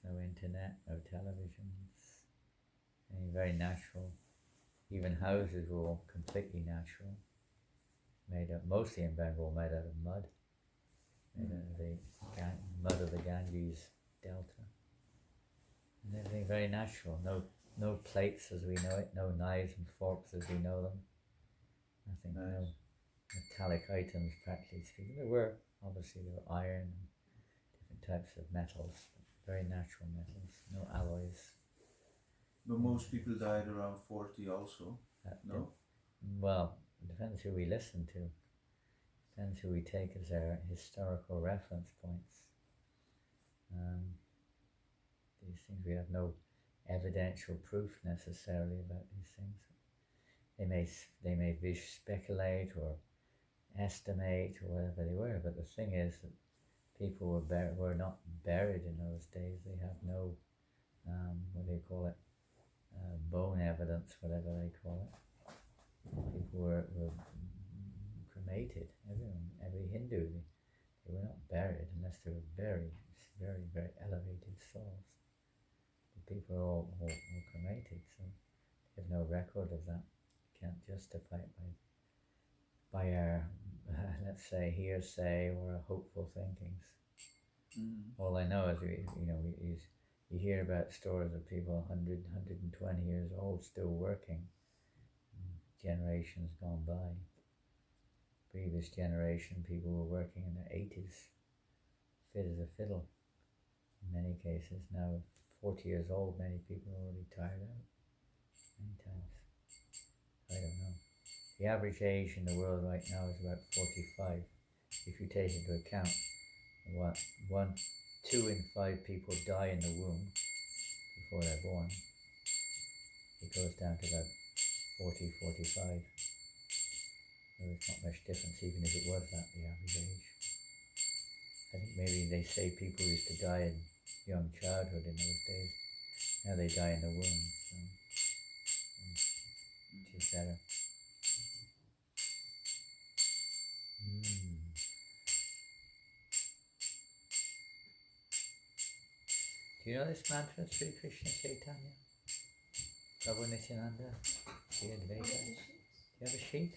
no internet, no televisions, very natural. Even houses were all completely natural, made up mostly in Bengal, made out of mud, made out of the mud of the Ganges Delta, and everything very natural. No plates as we know it, no knives and forks as we know them. Nothing, no metallic items practically speaking. There were iron and different types of metals, very natural metals, no alloys. But most people died around 40 also, no? Well, it depends who we listen to. Depends who we take as our historical reference points. These things, we have no evidential proof necessarily about these things. They may speculate or estimate or whatever they were, but the thing is that people were not buried in those days. They have no, what do you call it, bone evidence, whatever they call it. People were cremated. Every Hindu, they were not buried unless they were very, very, very elevated souls. The people are all cremated, so they have no record of that. Can't justify it by our, let's say, hearsay or our hopeful thinkings. All I know is you hear about stories of people 100, 120 years old still working, generations gone by. Previous generation, people were working in their 80s, fit as a fiddle. In many cases, now 40 years old, many people are already tired out. Many times. I don't know. The average age in the world right now is about 45. If you take into account what 2 in 5 people die in the womb before they're born, it goes down to about 40, 45. So there's not much difference, even if it was that, the average age. I think maybe they say people used to die in young childhood in those days. Now they die in the womb, so which is better. Do you know this mantra, Sri Krishna Chaitanya? Prabhu Nityananda, the Advaita? Do you have a sheet?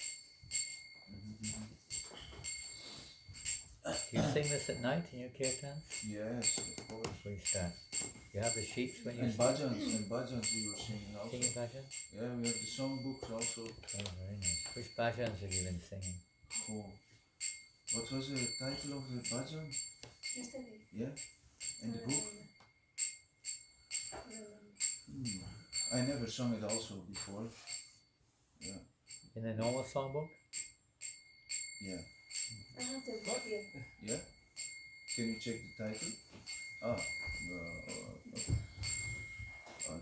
Do you sing this at night in your kirtans? Yes, of course. We start. You have the sheets when you sing? Bhajans we were singing also. Singing bhajans? Yeah, we have the songbooks also. Oh, very nice. Which bhajans have you been singing? Oh. What was the title of the bhajan? Yesterday. Yeah? And the book? I never sung it also before. Yeah. In the normal songbook? Yeah. I have the book here. Yeah? Can you check the title? I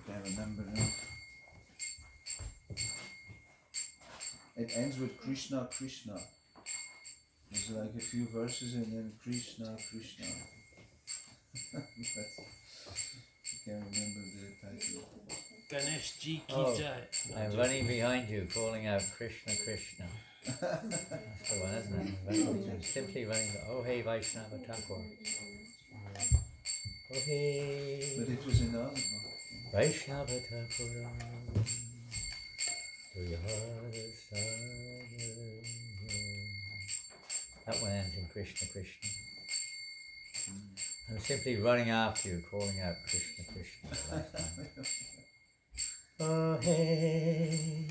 can't remember now. It ends with Krishna, Krishna. There's like a few verses and then Krishna, Krishna. But I can't remember the title. Ganesh Ji ki jai. I'm running behind you, calling out Krishna, Krishna. That's the one, isn't it? Simply running, oh hey Vaishnava Thakur. Oh hey. But it was in the other book. Vaishnava Thakur. That one ends in Krishna, Krishna. I'm simply running after you, calling out Krishna, Krishna the last time. Oh hey,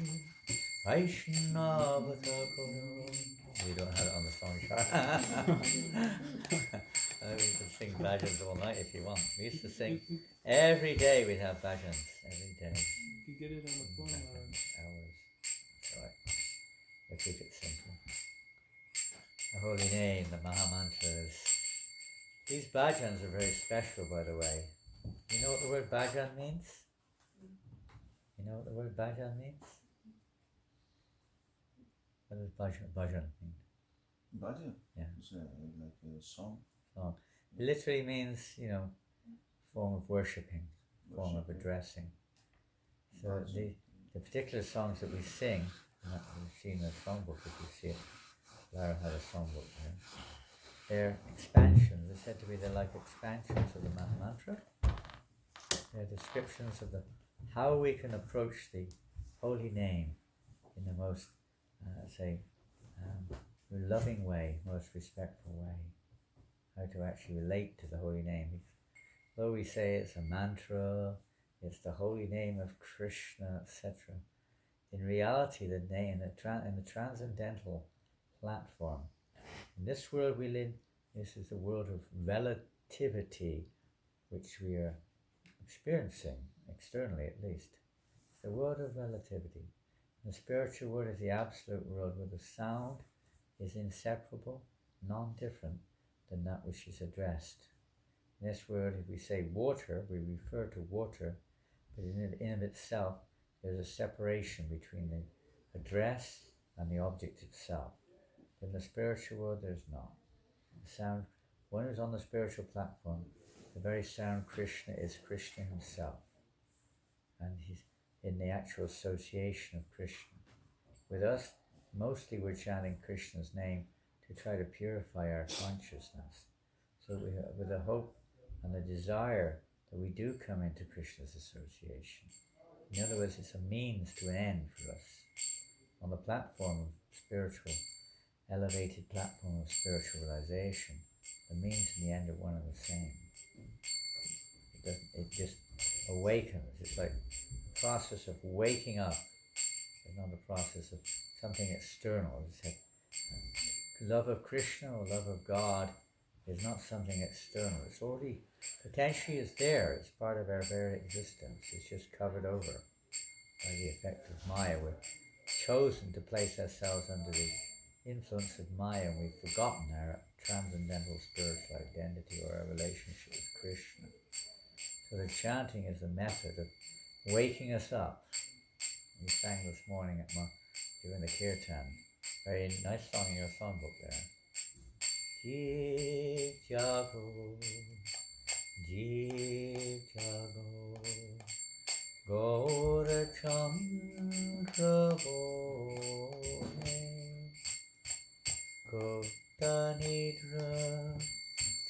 Vaishnava Thakur. We don't have it on the song chart. We can sing bhajans all night if you want. We used to sing every day. We'd have bhajans every day. You could get it on the phone. Hours. That's right. We'll keep it simple. The holy name, the Maha Mantras. These bhajans are very special, by the way. You know what the word bhajan means? You know what the word bhajan means? What does bhajan mean? Bhajan? Yeah. It's like a song. It literally means, form of worshipping, form of addressing. So the particular songs that we sing, and that we've seen in the songbook, if you see it, Lara had a songbook there. They're expansions. They're said to be like expansions of the Maha Mantra. descriptions of how we can approach the holy name in the most, loving way, most respectful way. How to actually relate to the holy name. Though we say it's a mantra, it's the holy name of Krishna, etc. In reality, the name in the transcendental platform, in this world we live, this is the world of relativity, which we are experiencing, externally at least. It's the world of relativity. The spiritual world is the absolute world where the sound is inseparable, non-different than that which is addressed. In this world, if we say water, we refer to water, but in of itself, there's a separation between the address and the object itself. In the spiritual world, there's not. The sound, one who's on the spiritual platform, the very sound Krishna is Krishna himself. And he's in the actual association of Krishna. With us, mostly we're chanting Krishna's name to try to purify our consciousness. So with the hope and the desire that we do come into Krishna's association. In other words, it's a means to an end for us. On the platform of spiritual, elevated platform of spiritual realization, the means and the end are one and the same. It just awakens. It's like the process of waking up. It's not the process of something external. It's like love of Krishna or love of God is not something external. It's already, potentially is there. It's part of our very existence. It's just covered over by the effect of Maya. We've chosen to place ourselves under the influence of Maya, and we've forgotten our transcendental spiritual identity or our relationship with Krishna. So the chanting is a method of waking us up. We sang this morning during the kirtan. Very nice song in your songbook there. Jeev jago, Jeev jago, Gaura Chandra bole, Gota Nidra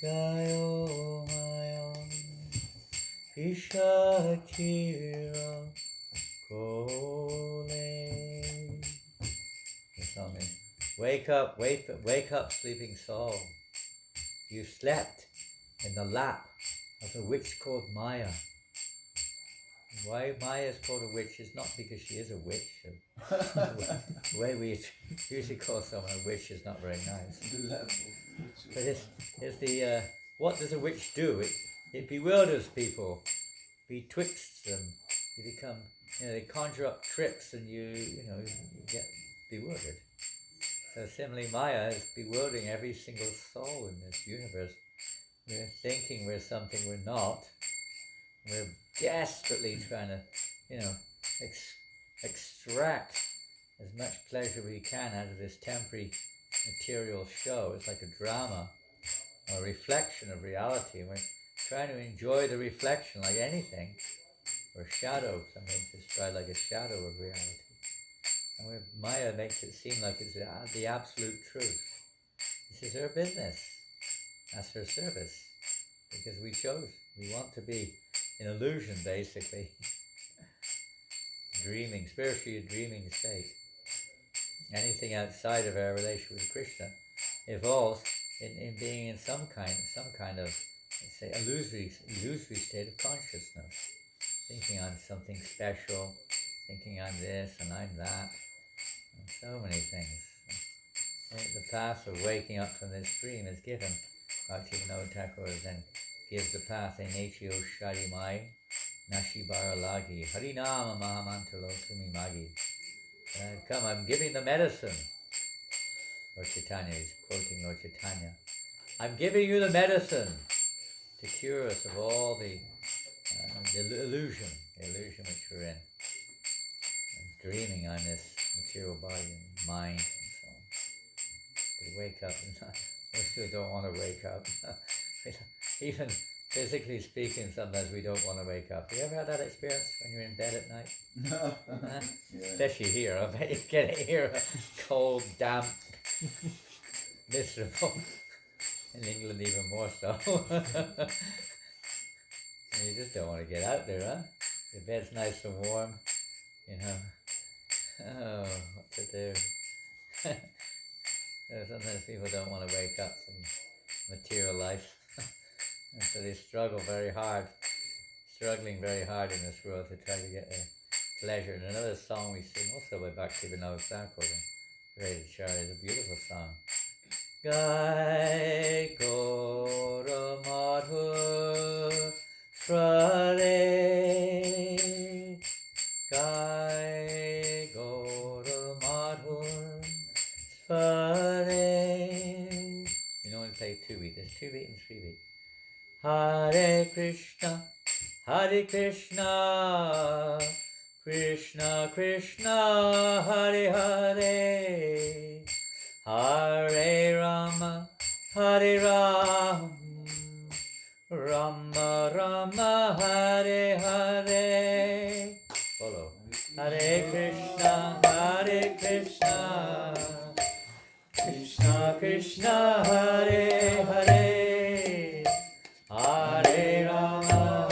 Jayo Mayam, Pishachira Kole. Something. Wake up, sleeping soul. You slept in the lap of a witch called Maya. Why Maya is called a witch is not because she is a witch. The way we usually call someone a witch is not very nice. But it's the what does a witch do? It bewilders people, betwixt them. You become, they conjure up tricks, and you get bewildered. So similarly, Maya is bewildering every single soul in this universe. We're thinking we're something we're not. We're desperately trying to, extract as much pleasure we can out of this temporary material show. It's like a drama, or a reflection of reality, and we're trying to enjoy the reflection like anything, or a shadow, something described like a shadow of reality. And where Maya makes it seem like it's the absolute truth. This is her business. That's her service. Because we want to be in illusion, basically. Dreaming, spiritually a dreaming state. Anything outside of our relation with Krishna evolves in being in some kind of, let's say, illusory state of consciousness. Thinking I'm something special, thinking I'm this and I'm that, and so many things. The path of waking up from this dream is given. Bhaktivinoda Thakur then gives the path in Nechio Shari Mai, Nashibara Lagi, Harinama Mahamantalo Tumi Magi. Come, I'm giving the medicine. Lord Chaitanya is quoting Lord Chaitanya. I'm giving you the medicine to cure us of all the illusion which we're in. And dreaming on this material body and mind and so on. To wake up, most people don't want to wake up. Even physically speaking, sometimes we don't want to wake up. You ever had that experience when you're in bed at night? No. Yeah. Especially here, I bet you get it here, cold, damp, miserable. In England even more so. You just don't want to get out there, huh? The bed's nice and warm, you know. Oh, what to do? Sometimes people don't want to wake up from material life. And so they struggling very hard in this world to try to get a pleasure. And another song we sing also by Bhaktivinoda Thakur, the great Acharya, is a beautiful song. Gai Gora Madhur Prale Gai Gora Madhur Prale. You know, when you play 2 beat, there's 2 beat and 3 beat. Hare Krishna, Hare Krishna, Krishna Krishna, Hare Hare, Hare Rama, Hare Rama, Rama Rama, Hare Hare. Follow. Hare Krishna, Krishna Krishna, Hare Hare, Hare Rama,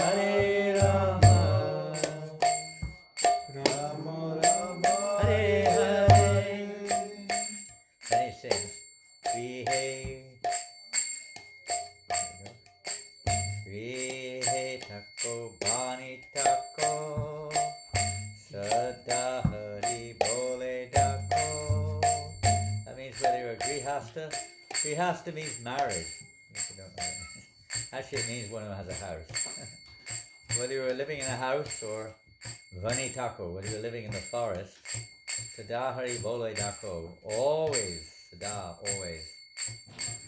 Rama Rama, Hare Hare. Then he sings, Vihe Tako Bani Tako, Sada Hari Bole Dako. That means whether you're a Grihasta means married, if you don't know what it means. Actually, it means one who has a house. Whether you're living in a house or Vani Tako, whether you're living in the forest, Sada Hari Bole Dako, always, Sada, always.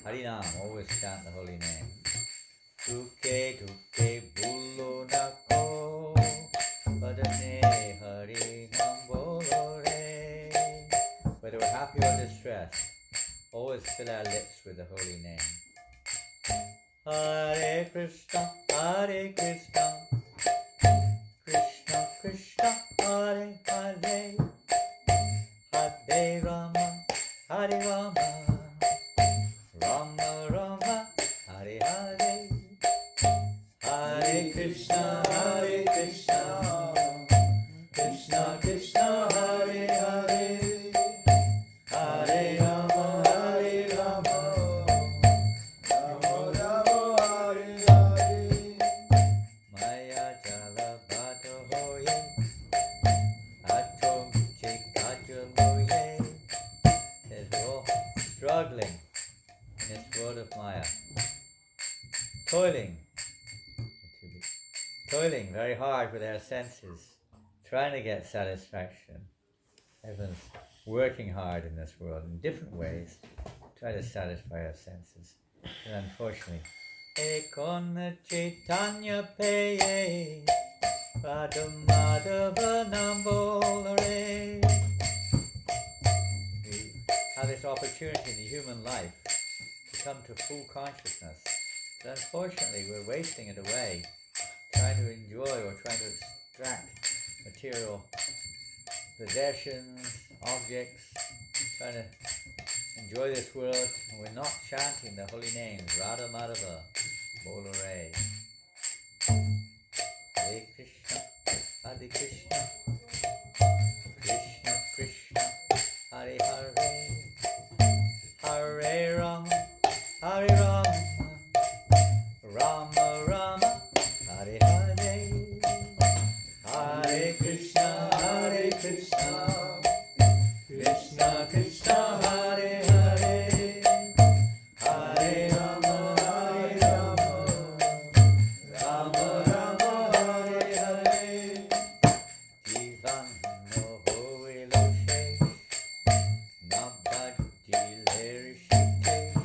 Harinam, always chant the holy name. Duke Bullo Dako, Padane Harinam Bolore. Whether we're happy or distressed, always fill our lips with the holy name. Hare Krishna, Krishna Krishna, Hare Hare, Hare Rama, Hare Rama, Rama Rama, Hare Hare, Hare Krishna, Krishna Krishna, Hare Hare, Hare Rama, Hare Rama, Rama Rama, Hare Hare. Maya jala bhato hoye, atom chikajaloye. Says we're all struggling in this world of Maya, toiling very hard with our senses, trying to get satisfaction. Everyone's working hard in this world in different ways, try to satisfy our senses. And unfortunately, Ekon Chaitanya Paye Padmadava Nambolare. We have this opportunity in the human life to come to full consciousness. But unfortunately, we're wasting it away, trying to enjoy or trying to extract material possessions, objects, trying to enjoy this world, and we're not chanting the holy names, Radha Madhava, Bolare. Hare Krishna, Hare Krishna, Krishna Krishna, Hare Hare, Hare Rama, Hare Rama, Rama Rama, Hare Hare, Hare Krishna, Krishna Krishna, Hare Hare, Hare Rama, Rama Rama, Hare Hare. Jivan no hoilo shesh, nabhajile rishikesh,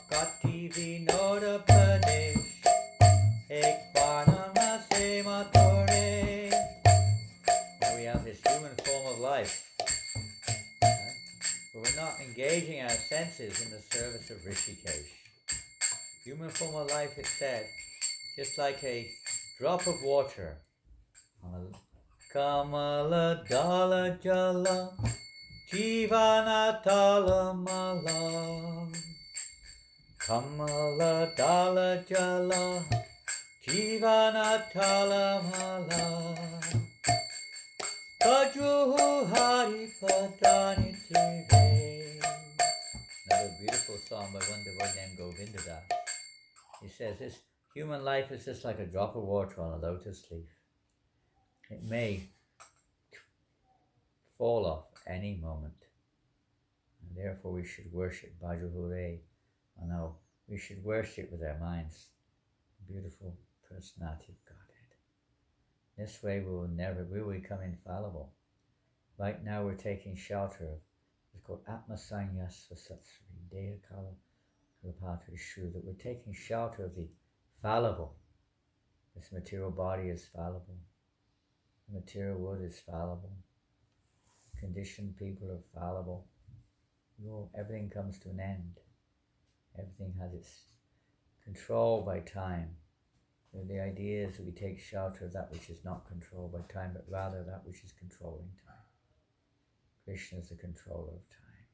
Bhakti Vinoda Pradesh, Ek Varnamase Matore. Now we have this human form of life, right? But we're not engaging our senses in the service of Rishikesh. Human form of life, it said, just like a drop of water on a Kamala Dala Jala Jivana Tala Mala, Kamala Dala Jala Jivanatalamala Kajuhu Hari Padani Tive. Another beautiful song by one devotee named Govindadas. He says this human life is just like a drop of water on a lotus leaf. It may fall off any moment. And therefore we should worship Bhajahure. Oh no, we should worship with our minds the beautiful personality of Godhead. This way we will become infallible. Right now we're taking shelter of, it's called Atma Sanyasva Satsri, Deha Kala Kalapatra Shu, that we're taking shelter of the fallible. This material body is fallible. The material world is fallible. Conditioned people are fallible. Everything comes to an end. Everything has its control by time. So the idea is that we take shelter of that which is not controlled by time, but rather that which is controlling time. Krishna is the controller of time.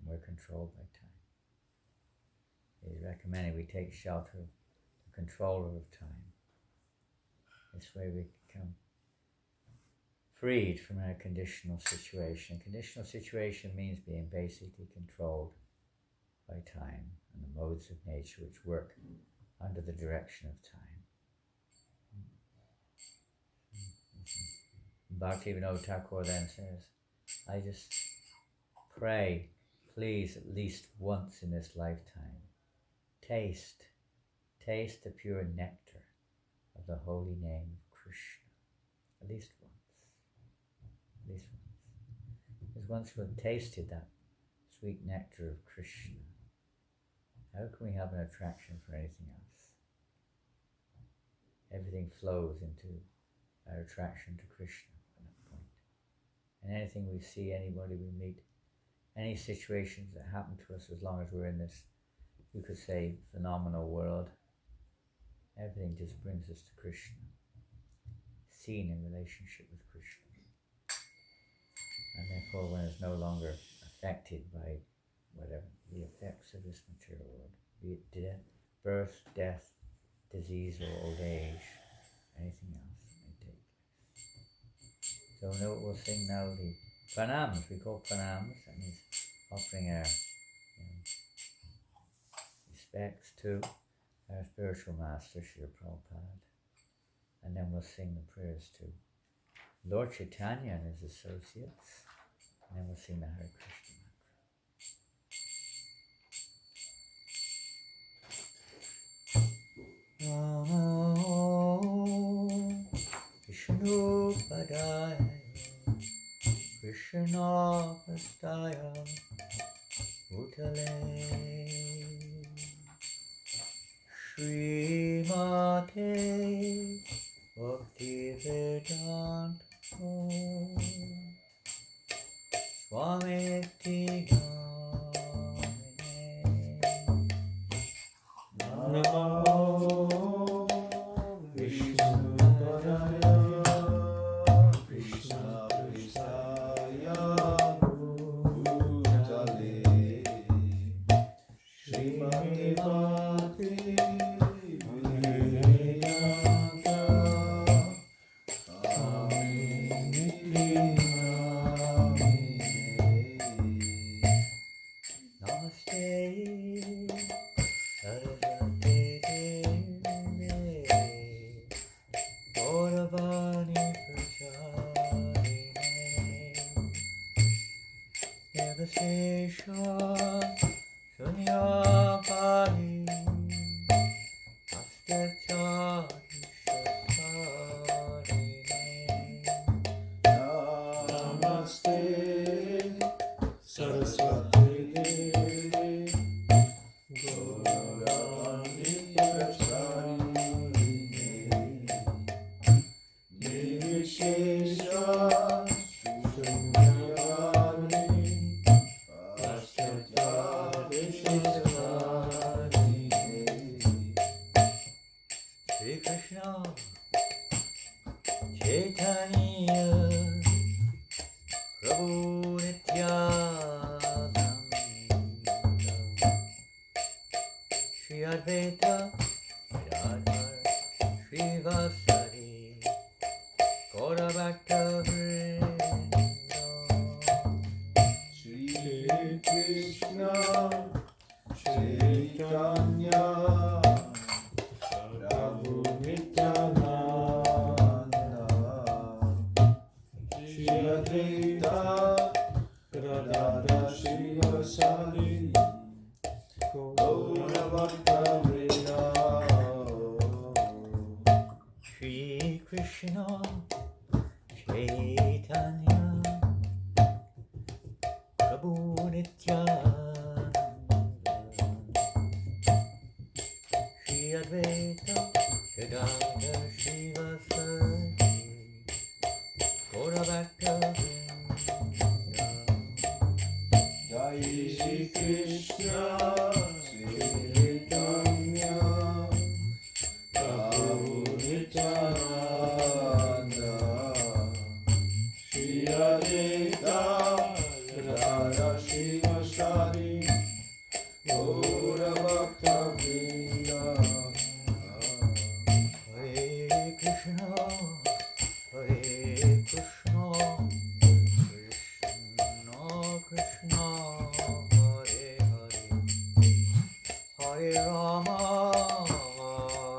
And we're controlled by time. It is recommended we take shelter of the controller of time. This way we become freed from our conditional situation. Conditional situation means being basically controlled by time and the modes of nature which work under the direction of time. Bhaktivinoda Thakur then says, I just pray, please, at least once in this lifetime, taste the pure nectar of the holy name of Krishna. At least once. At least once. Because once we've tasted that sweet nectar of Krishna, how can we have an attraction for anything else? Everything flows into our attraction to Krishna at that point. And anything we see, anybody we meet, any situations that happen to us, as long as we're in this, you could say, phenomenal world, everything just brings us to Krishna, seen in relationship with Krishna. And therefore one is no longer affected by whatever the effects of this material world, be it birth, death, disease or old age, anything else may take place. So we'll sing now the pranams, we call pranams, that means offering our respects to our spiritual master, Srila Prabhupada. And then we'll sing the prayers to Lord Chaitanya and his associates. And then we'll sing the Hare Krishna mantra. Namo Vishnu Padaya Krishna Pastaya Utale Srimate Bhakti Vedanta Swami Namo Vishnu Padaya Krishna Pristaya Bhutale Srimati Bhakti Vedanta Namaste Saraswati Devi Gauravani Pracharine Devasesha Sunyapali Astachari Shakarine Namaste Saraswati Devi Gauravani Pracharine Nirvishesha Shunyavani Paschatya Shri Krishna Chaitanya Prabhu Nityananda Shri Advaita Gadadhar Shivasari Gaurabhakta Vrinda. Shri Krishna Chaitanya Prabhu Nityananda Shri Advaita Radha Shivasari Gaurabhakta Vrinda. Shri Krishna Chaitanya Prabhu Nityananda Shri Advaita Gadadhara Shivasari Gaurabhakta Vrinda. Jai Shri Krishna Chaitanya Prabhu Nityananda Shri Advaita Gadadhara Shivasari Gaurabhakta Vrinda. Hare Krishna, Hare Krishna, Krishna Krishna, Hare Hare, Hare Rama,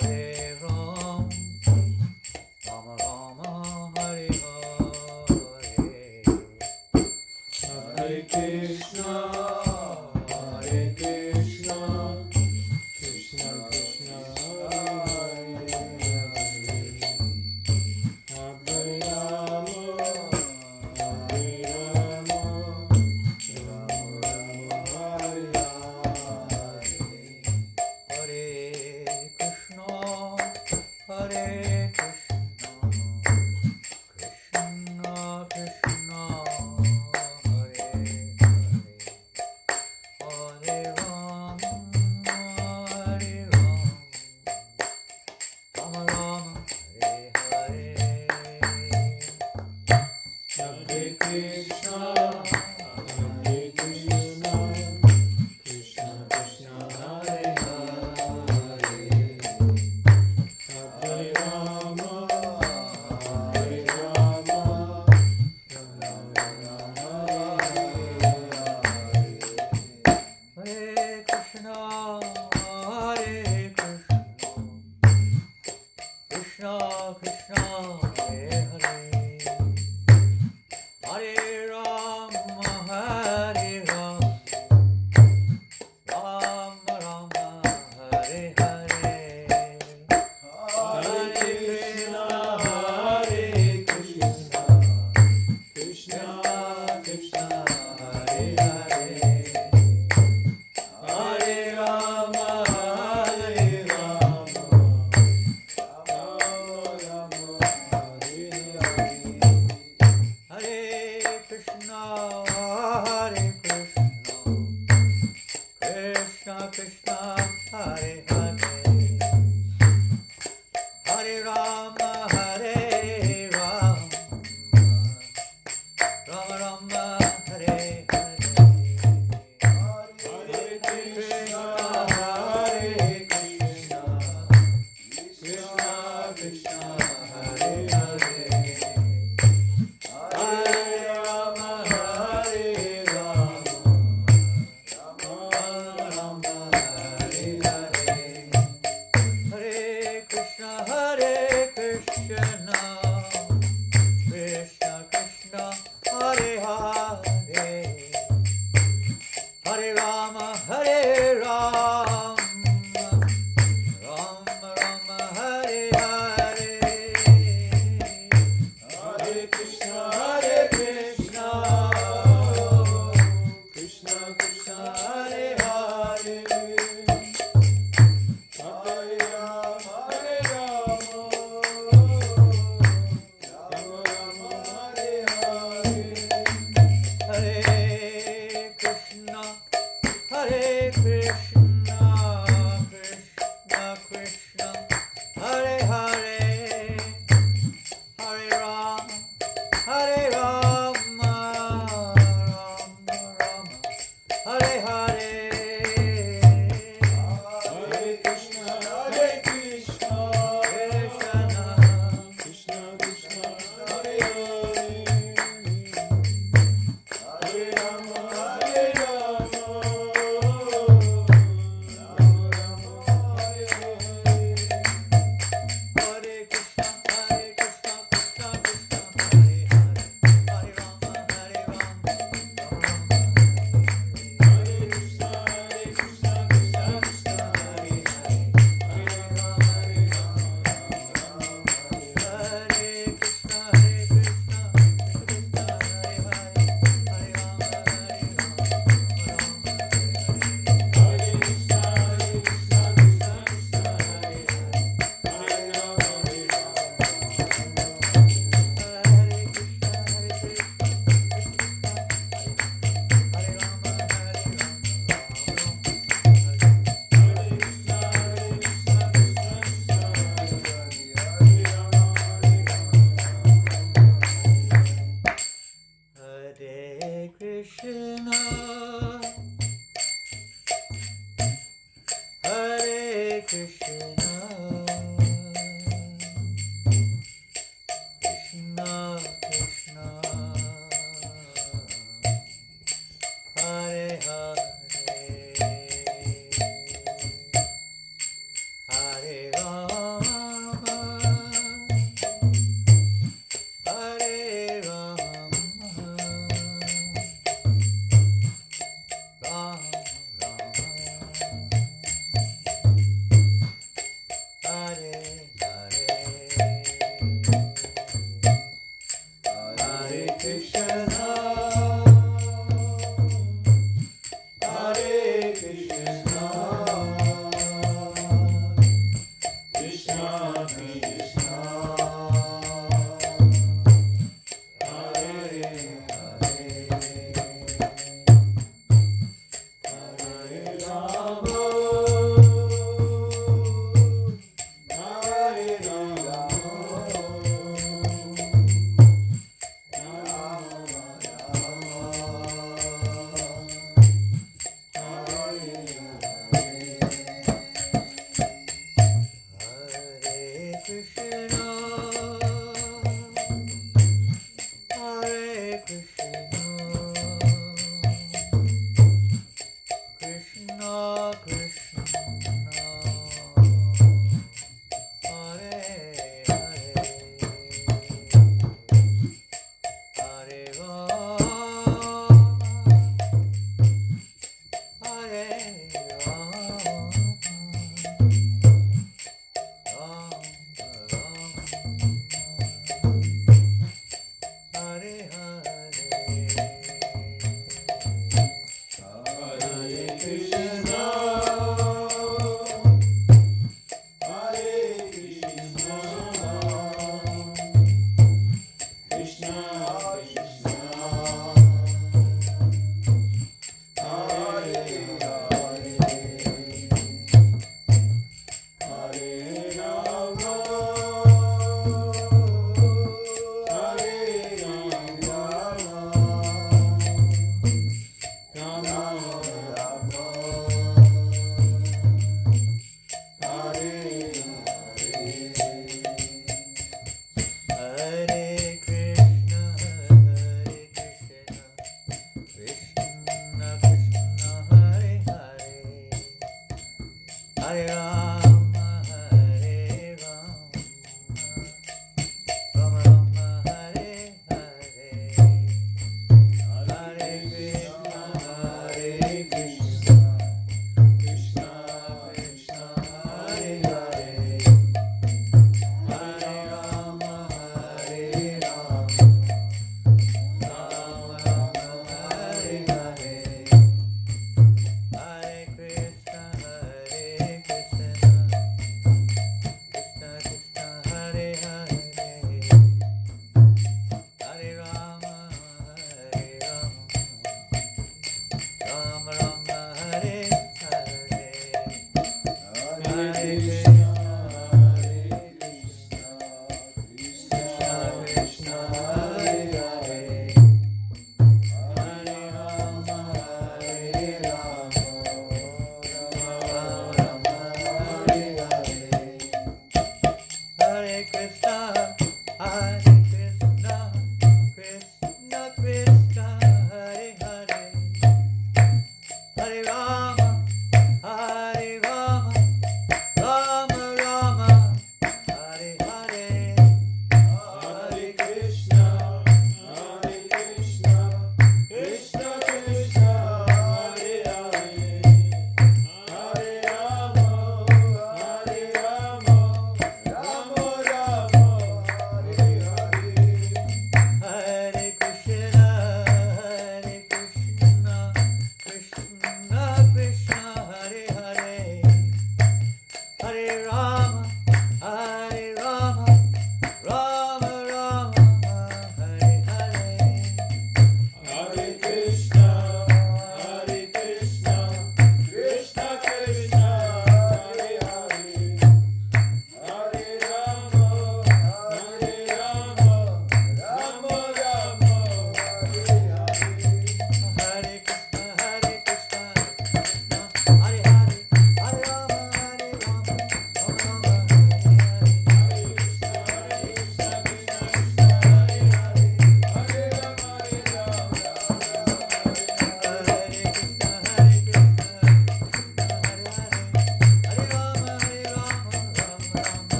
Hare Rama, Rama Rama, Hare Hare. Hare Krishna, Hare Krishna, Krishna Krishna, Hare Hare, Hare Rama, Hare Rama, Rama Rama, Hare Hare. Hare Krishna, Hare Krishna, Krishna Krishna, Hare Hare, Hare Rama, Hare Rama, Rama Rama, Hare Hare. Hare Krishna, Hare Krishna, Krishna Krishna, Hare Hare, Hare Rama, Hare Rama, Rama Rama, Hare Hare. Hare Krishna, Hare Krishna, Krishna Krishna, Hare Hare, Hare Rama, Hare Rama, Rama Rama, Hare Hare. Hare Krishna, Hare Krishna, Krishna Krishna, Hare Hare, Hare Rama, Hare Rama, Rama Rama,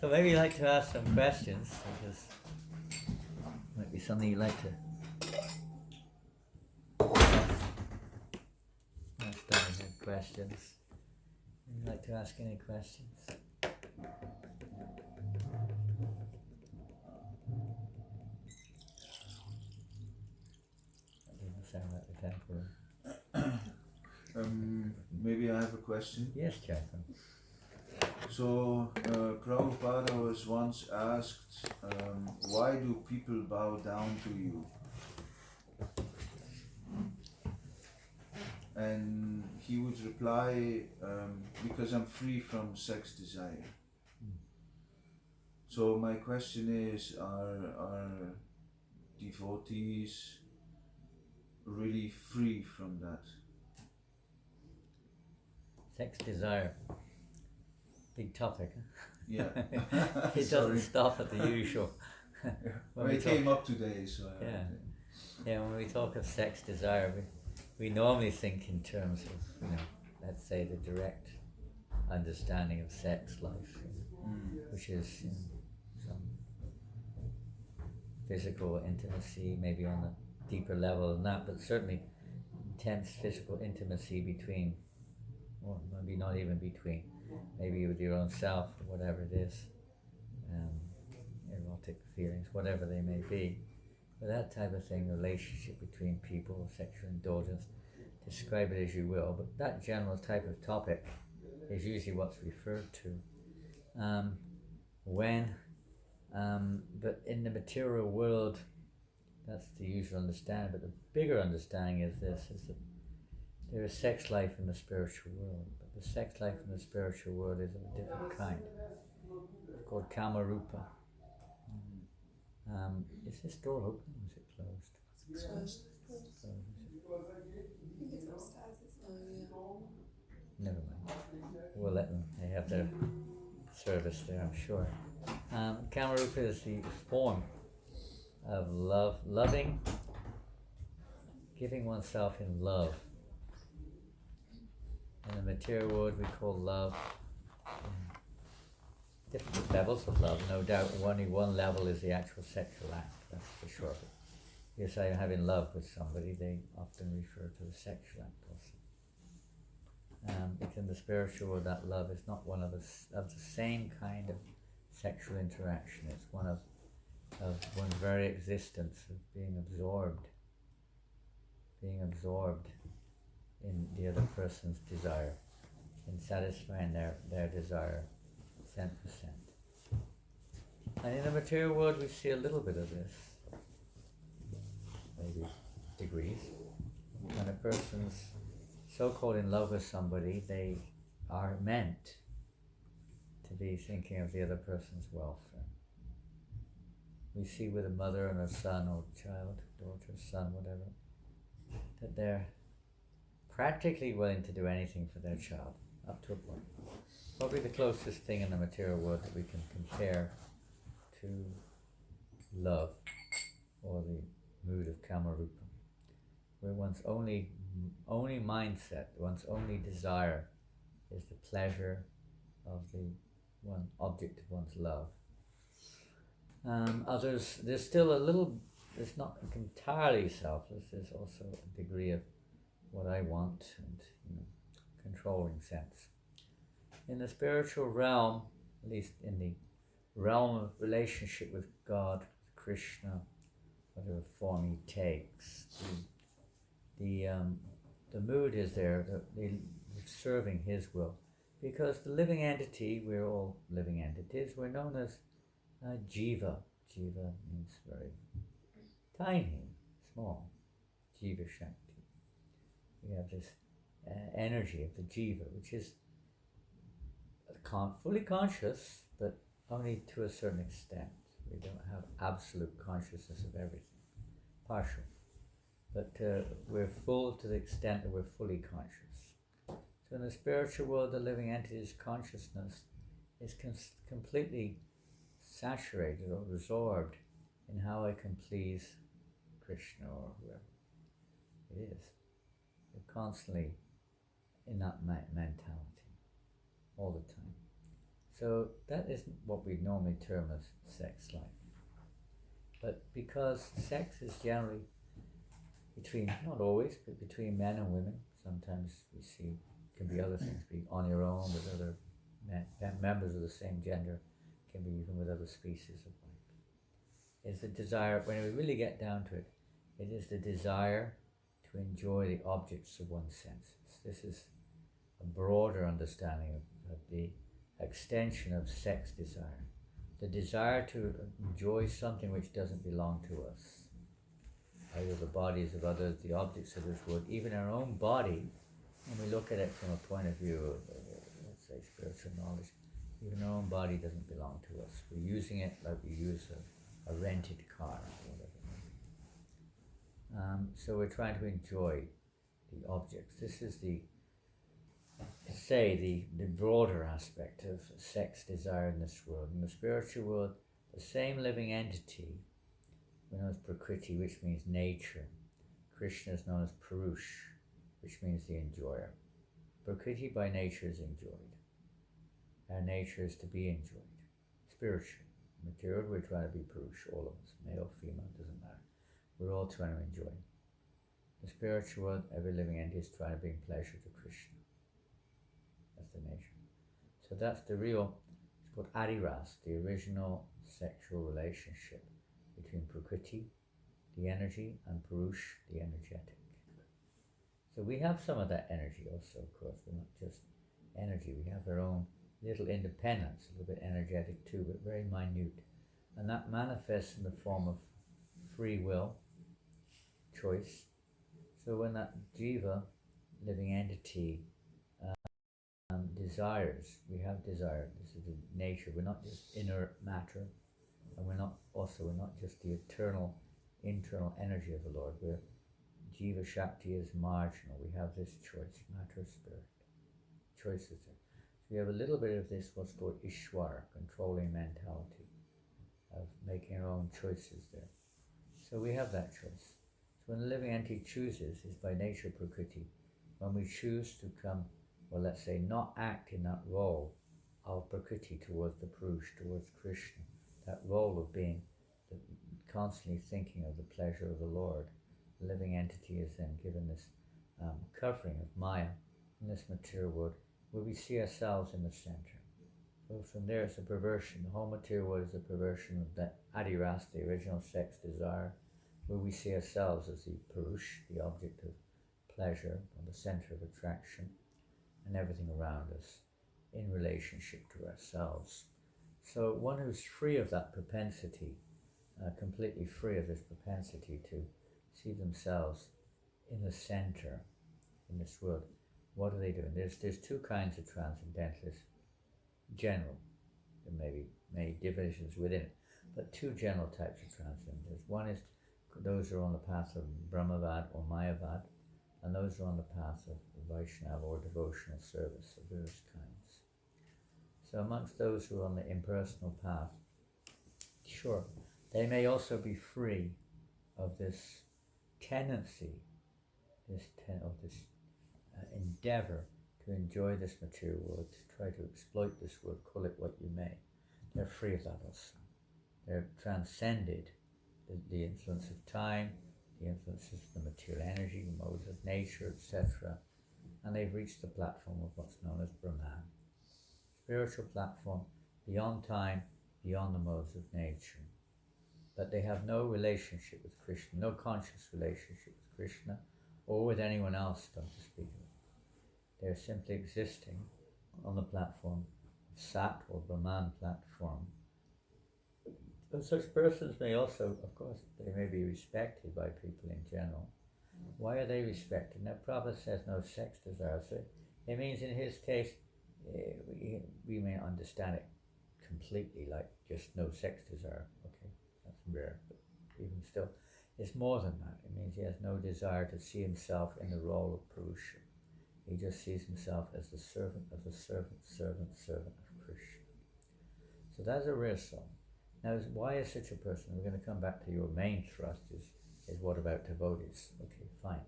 So maybe you'd like to ask some questions, because might be something you'd like to ask any questions. Would you like to ask any questions? That doesn't sound like the temple. Maybe I have a question. Yes, Chaplain. So, Prabhupada was once asked, why do people bow down to you? And he would reply, because I'm free from sex desire. So my question is, are devotees really free from that? Sex desire. Big topic. Huh? Yeah. It doesn't stop at the usual. Well, it came up today, so Yeah. Yeah, when we talk of sex desire, we normally think in terms of, let's say the direct understanding of sex life, which is some physical intimacy, maybe on a deeper level than that, but certainly intense physical intimacy between, or maybe not even between, maybe with your own self or whatever it is, erotic feelings, whatever they may be. But that type of thing, relationship between people, sexual indulgence, describe it as you will, but that general type of topic is usually what's referred to. But in the material world, that's the usual understanding, but the bigger understanding is this, is that there is sex life in the spiritual world, but the sex life in the spiritual world is of a different kind. It's called Kamarupa. Is this door open or is it closed? It's closed. Closed, is it? I think it's upstairs, isn't it? Oh, Never mind. We'll let them. They have their service there, I'm sure. Kamarupa is the form of loving, giving oneself in love. In the material world, we call love different levels of love. No doubt, only one level is the actual sexual act. That's for sure. If I'm having love with somebody, they often refer to the sexual act also. It's in the spiritual world that love is not one of the same kind of sexual interaction. It's one of one's very existence of being absorbed in the other person's desire, in satisfying their desire 100%. And in the material world we see a little bit of this, maybe degrees. When a person's so-called in love with somebody, they are meant to be thinking of the other person's welfare. We see with a mother and a son or child, daughter, son, whatever, that they're practically willing to do anything for their child, up to a point. Probably the closest thing in the material world that we can compare to love, or the mood of Kamarupa, where one's only mindset, one's only desire is the pleasure of the one object of one's love. Others, there's still a little, it's not entirely selfless, there's also a degree of what I want and controlling sense. In the spiritual realm, at least in the realm of relationship with God, Krishna, whatever form he takes, the mood is there, the serving his will. Because the living entity, we're all living entities, we're known as Jiva. Jiva means very tiny, small. Jiva Shakti. We have this energy of the Jiva, which is fully conscious, but only to a certain extent. We don't have absolute consciousness of everything. Partial. But we're full to the extent that we're fully conscious. So in the spiritual world, the living entity's consciousness is completely saturated or absorbed in how I can please Krishna or whoever it is. We're constantly in that mentality all the time. So that isn't what we normally term as sex life. But because sex is generally between, not always, but between men and women, sometimes we see it can be other things, be on your own with other members of the same gender, can be even with other species of life. Is the desire, when we really get down to it, it is the desire to enjoy the objects of one's senses. This is a broader understanding of the extension of sex desire. The desire to enjoy something which doesn't belong to us. Either the bodies of others, the objects of this world, even our own body, when we look at it from a point of view of, let's say, spiritual knowledge, even our own body doesn't belong to us. We're using it like we use a rented car or whatever. So we're trying to enjoy the objects. This is the broader aspect of sex desire in this world. In the spiritual world, the same living entity, we know as Prakriti, which means nature. Krishna is known as Purush, which means the enjoyer. Prakriti by nature is enjoyed. Our nature is to be enjoyed. Spiritual. Material, we're trying to be Purush, all of us. Male, female, doesn't matter. We're all trying to enjoy. The spiritual world, every living entity is trying to bring pleasure to Krishna. That's the nature. So that's the real, it's called Adiras, the original sexual relationship between Prakriti, the energy, and Purush, the energetic. So we have some of that energy also, of course. We're not just energy. We have our own little independence, a little bit energetic too, but very minute. And that manifests in the form of free will, choice. So when that jiva, living entity, desires, we have desire. This is the nature. We're not just inert matter, and we're not just the eternal, internal energy of the Lord. We're Jiva Shakti is marginal. We have this choice, matter, spirit. Choices there. So we have a little bit of this, what's called Ishwara, controlling mentality, of making our own choices there. So we have that choice. So when the living entity chooses, is by nature Prakriti. When we choose to come, or let's say not act in that role of Prakriti towards the Purush, towards Krishna, that role of being constantly thinking of the pleasure of the Lord, the living entity is then given this covering of Maya in this material world, where we see ourselves in the center. So from there it's a perversion. The whole material world is a perversion of that Adiras, the original sex desire, where we see ourselves as the Purush, the object of pleasure, or the center of attraction, and everything around us in relationship to ourselves. So one who's free of that propensity, completely free of this propensity to see themselves in the center in this world, what are they doing? There's two kinds of transcendentalists, general. There may be many divisions within it, but two general types of transcendentalists. One is those who are on the path of Brahmavad or Mayavad, and those who are on the path of Vaishnava or devotional service of various kinds. So amongst those who are on the impersonal path, sure, they may also be free of this tendency, this endeavor to enjoy this material world, to try to exploit this world, call it what you may. They're free of that also. They're transcended the influence of time, the influences of the material energy, the modes of nature, etc. And they've reached the platform of what's known as Brahman. Spiritual platform, beyond time, beyond the modes of nature. But they have no relationship with Krishna, no conscious relationship with Krishna, or with anyone else, don't to speak of. They're simply existing on the platform of Sat or Brahman platform. But such persons may also, of course, they may be respected by people in general. Why are they respected? Now, Prabhupada says no sex desire. So it means in his case, we may understand it completely, like just no sex desire. Okay, that's rare, but even still, it's more than that. It means he has no desire to see himself in the role of Purusha. He just sees himself as the servant of the servant of Krishna. So that's a rare soul. Now, why is such a person? We're going to come back to your main thrust is what about devotees? Okay, fine.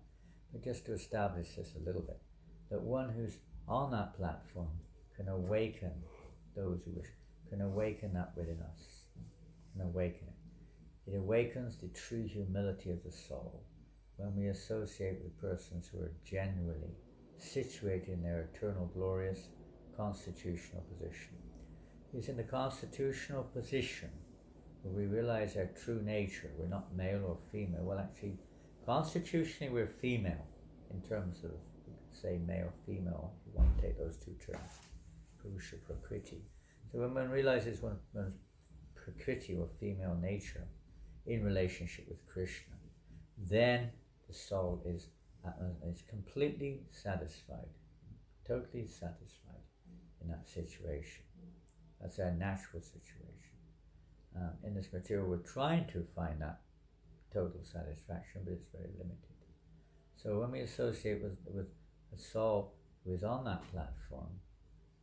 But just to establish this a little bit, that one who's on that platform can awaken those who wish, can awaken that within us, can awaken it. It awakens the true humility of the soul when we associate with persons who are genuinely situated in their eternal glorious constitutional position. It's in the constitutional position where we realize our true nature. We're not male or female. Well, actually, constitutionally we're female in terms of, you could say male, female, if you want to take those two terms, Purusha, Prakriti. So when one realizes one's Prakriti or female nature in relationship with Krishna, then the soul is completely satisfied, totally satisfied in that situation. That's our natural situation. In this material, we're trying to find that total satisfaction, but it's very limited. So when we associate with a soul who is on that platform,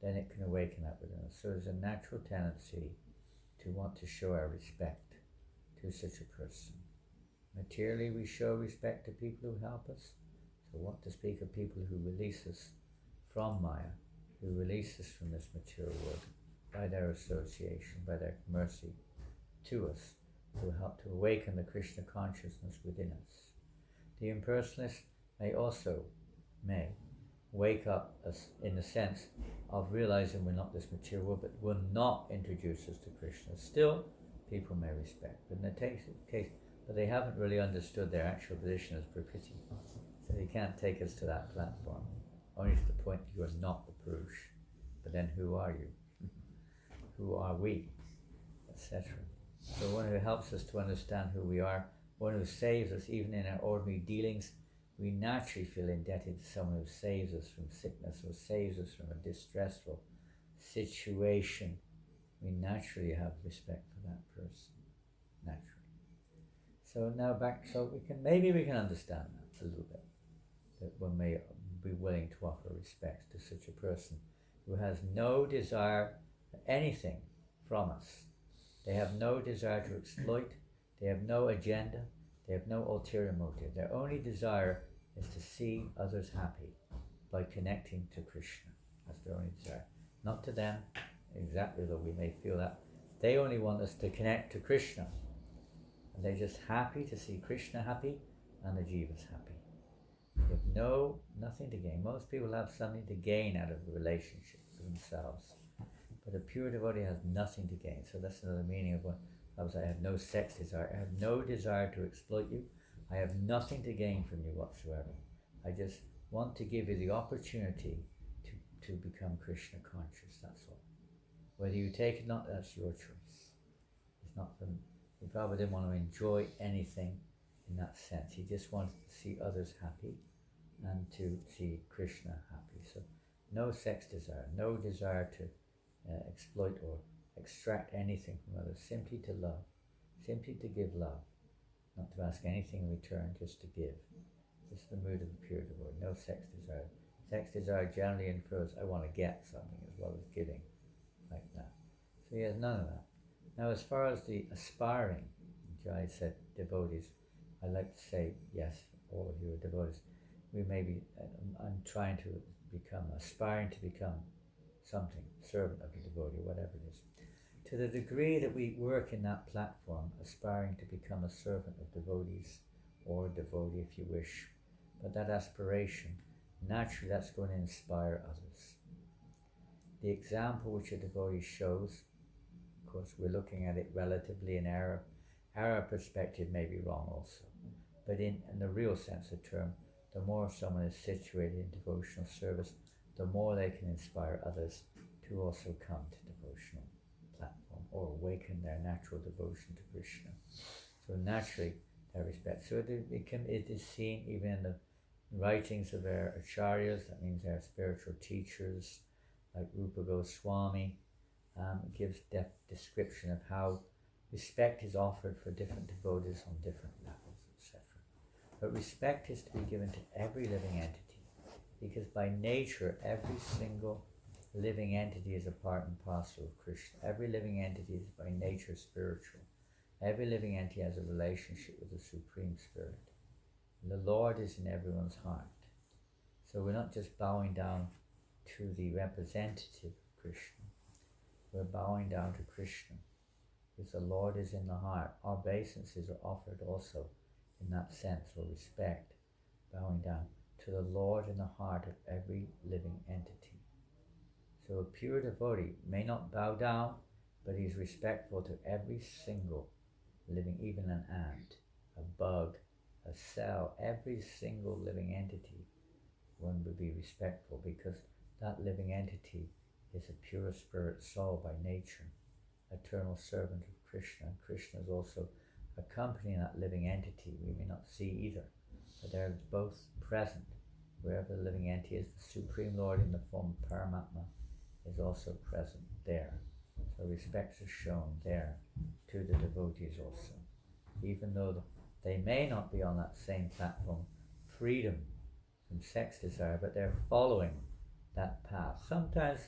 then it can awaken that within us. So there's a natural tendency to want to show our respect to such a person. Materially, we show respect to people who help us. So what to speak of people who release us from Maya, who release us from this material world by their association, by their mercy to us, who help to awaken the Krishna consciousness within us. The impersonalist may wake up us in the sense of realizing we're not this material world, but will not introduce us to Krishna. Still, people may respect, but in the case, but they haven't really understood their actual position as Prakriti. So they can't take us to that platform, only to the point you are not the Purush. But then who are you? Who are we? Etc. So one who helps us to understand who we are, one who saves us even in our ordinary dealings, we naturally feel indebted to someone who saves us from sickness or saves us from a distressful situation. We naturally have respect for that person, naturally. So now back, so maybe we can understand that a little bit, that one may be willing to offer respect to such a person who has no desire for anything from us. They have no desire to exploit, they have no agenda, they have no ulterior motive. Their only desire is to see others happy by connecting to Krishna. That's their only desire. Not to them, exactly, though we may feel that. They only want us to connect to Krishna. And they're just happy to see Krishna happy and the jivas happy. They have nothing to gain. Most people have something to gain out of the relationship for themselves. But a pure devotee has nothing to gain. So that's another meaning of what I have no sex desire. I have no desire to exploit you. I have nothing to gain from you whatsoever. I just want to give you the opportunity to become Krishna conscious, that's all. Whether you take it or not, that's your choice. It's not from, he probably didn't want to enjoy anything in that sense. He just wanted to see others happy and to see Krishna happy. So no sex desire, no desire to exploit or extract anything from others, simply to love, simply to give love, not to ask anything in return, just to give. This is the mood of the pure devotee, no sex desire. Sex desire generally infers, I want to get something as well as giving, like that. So he has none of that. Now as far as the aspiring, Jai said, devotees, I like to say, yes, all of you are devotees. We may be, I'm trying to become, aspiring to become something, servant of the devotee, whatever it is. To the degree that we work in that platform, aspiring to become a servant of devotees, or devotee if you wish, but that aspiration, naturally that's going to inspire others. The example which a devotee shows, of course we're looking at it relatively in our perspective may be wrong also, but in the real sense of the term, the more someone is situated in devotional service, the more they can inspire others to also come to devotional platform or awaken their natural devotion to Krishna. So naturally, that respect. So it is seen even in the writings of our acharyas, that means our spiritual teachers, like Rupa Goswami, gives description of how respect is offered for different devotees on different levels, etc. But respect is to be given to every living entity, because by nature, every single living entity is a part and parcel of Krishna. Every living entity is by nature spiritual. Every living entity has a relationship with the Supreme Spirit. And the Lord is in everyone's heart. So we're not just bowing down to the representative of Krishna, we're bowing down to Krishna. Because the Lord is in the heart. Our obeisances are offered also in that sense, or respect, bowing down to the Lord in the heart of every living entity. So a pure devotee may not bow down, but he's respectful to every single living, even an ant, a bug, a cell, every single living entity. One would be respectful because that living entity is a pure spirit soul by nature, eternal servant of Krishna. Krishna is also accompanying that living entity. We may not see either, but they're both present. Wherever the living entity is, the Supreme Lord in the form of Paramatma is also present there. So respect is shown there to the devotees also. Even though they may not be on that same platform, freedom from sex desire, but they're following that path. Sometimes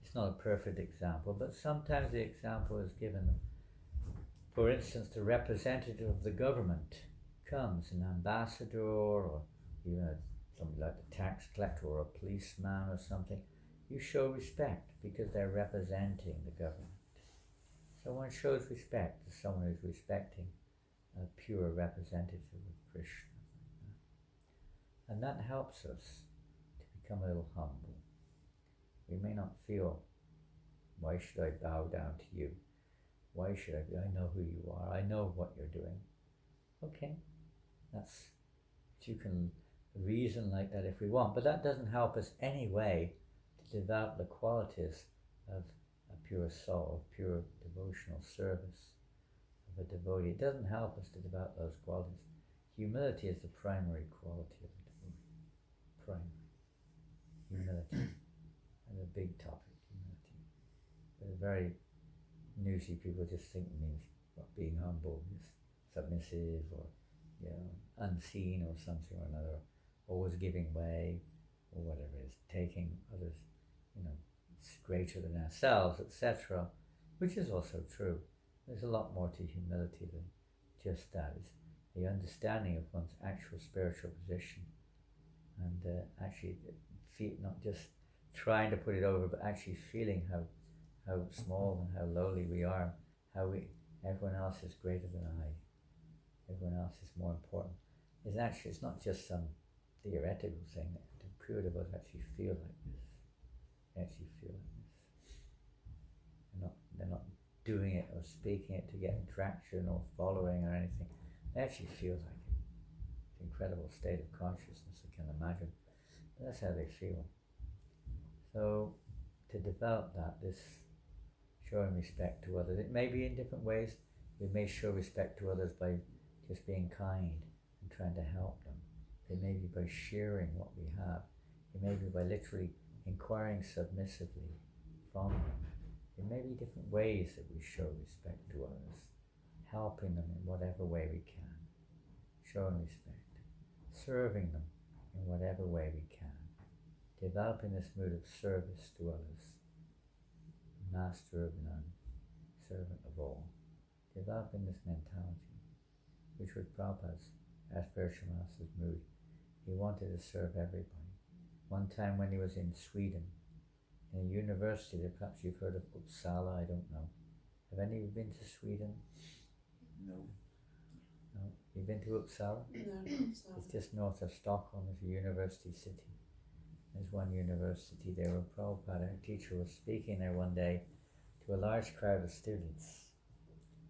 it's not a perfect example, but sometimes the example is given. For instance, the representative of the government comes, an ambassador or even somebody like the tax collector or a policeman or something. You show respect because they're representing the government. So one shows respect to someone who's respecting a pure representative of Krishna. And that helps us to become a little humble. We may not feel, why should I bow down to you? Why should I be? I know who you are. I know what you're doing. Okay, you can reason like that if we want, but that doesn't help us anyway to develop the qualities of a pure soul, of pure devotional service, of a devotee. It doesn't help us to develop those qualities. Humility is the primary quality of a devotee. Primary. Humility. And a big topic, humility. But a very newsy people just think it means being humble, is submissive or unseen or something or another, always giving way or whatever it is, taking others, greater than ourselves, etc., which is also true. There's a lot more to humility than just that. It's the understanding of one's actual spiritual position and actually not just trying to put it over, but actually feeling how small and how lowly we are, everyone else is greater than I, everyone else is more important. It's not just some theoretical thing. The pure devotees actually feel like this. They actually feel like this. They're not doing it or speaking it to get traction or following or anything. They actually feel like it. It's an incredible state of consciousness, I can imagine. But that's how they feel. So to develop that, this showing respect to others, it may be in different ways. We may show respect to others by just being kind and trying to help them. It may be by sharing what we have. It may be by literally inquiring submissively from them. There may be different ways that we show respect to others, helping them in whatever way we can, showing respect, serving them in whatever way we can, developing this mood of service to others, master of none, servant of all, developing this mentality, which was Prabhupada's, our spiritual master's mood. He wanted to serve everybody. One time when he was in Sweden, in a university that perhaps you've heard of, Uppsala, I don't know. Have any of you been to Sweden? No. No? You've been to Uppsala? No, It's just north of Stockholm. It's a university city. There's one university there where Prabhupada, our teacher, was speaking there one day to a large crowd of students.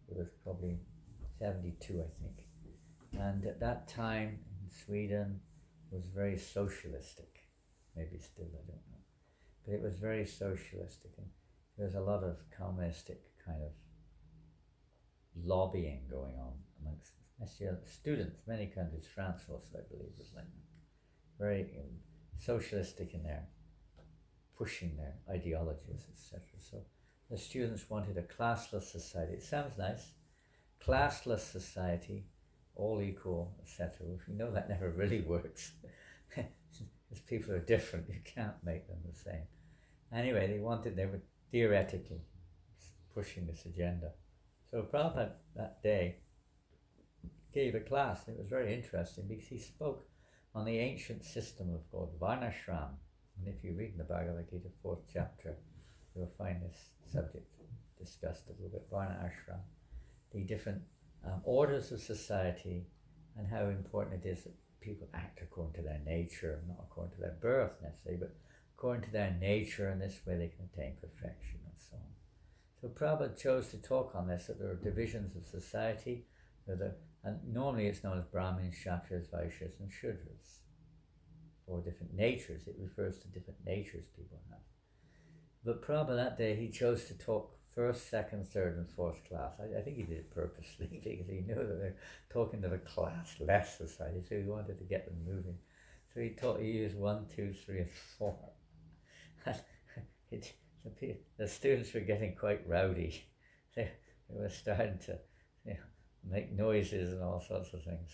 It was probably 72, I think. And at that time in Sweden, it was very socialistic. Maybe still, I don't know. But it was very socialistic, and there was a lot of communistic kind of lobbying going on amongst students. Many countries, France also, I believe, was like that. Very socialistic in their pushing their ideologies, etc. So the students wanted a classless society. It sounds nice. Classless society, all equal, etc. Well, we know that never really works. Because people are different, you can't make them the same. Anyway, they were theoretically pushing this agenda. So Prabhupada that day gave a class, and it was very interesting because he spoke on the ancient system of called Varnashram. And if you read in the Bhagavad Gita, 4th chapter, you'll find this subject discussed a little bit. Varna ashram, the different orders of society, and how important it is that people act according to their nature, not according to their birth necessarily, but according to their nature, and this way they can attain perfection and so on. So Prabhupada chose to talk on this, that there are divisions of society, and normally it's known as Brahmins, Kshatriyas, Vaishyas, and Shudras. 4 different natures. It refers to different natures people have. But Prabhupada that day, he chose to talk first, second, third, and fourth class. I think he did it purposely because he knew that they're talking to the class-less society, so he wanted to get them moving. So he used 1, 2, 3, and 4. The students were getting quite rowdy. They were starting to, make noises and all sorts of things.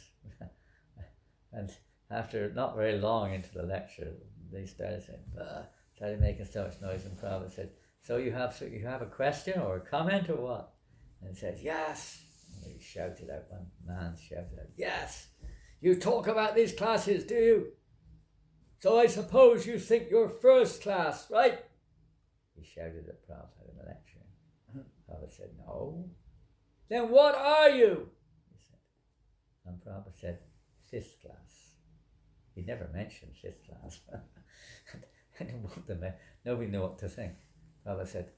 And after not very long into the lecture, they started saying, started making so much noise, and Prabhupada said, so you have a question or a comment or what? And he said, yes. And he shouted out, one man shouted out, yes, you talk about these classes, do you? So I suppose you think you're first class, right? He shouted at Prabhupada in the lecture. Prabhupada said, no. Then what are you? He said. And Prabhupada said, 5th class. He never mentioned 5th class. Nobody knew what to think. Prabhupada said,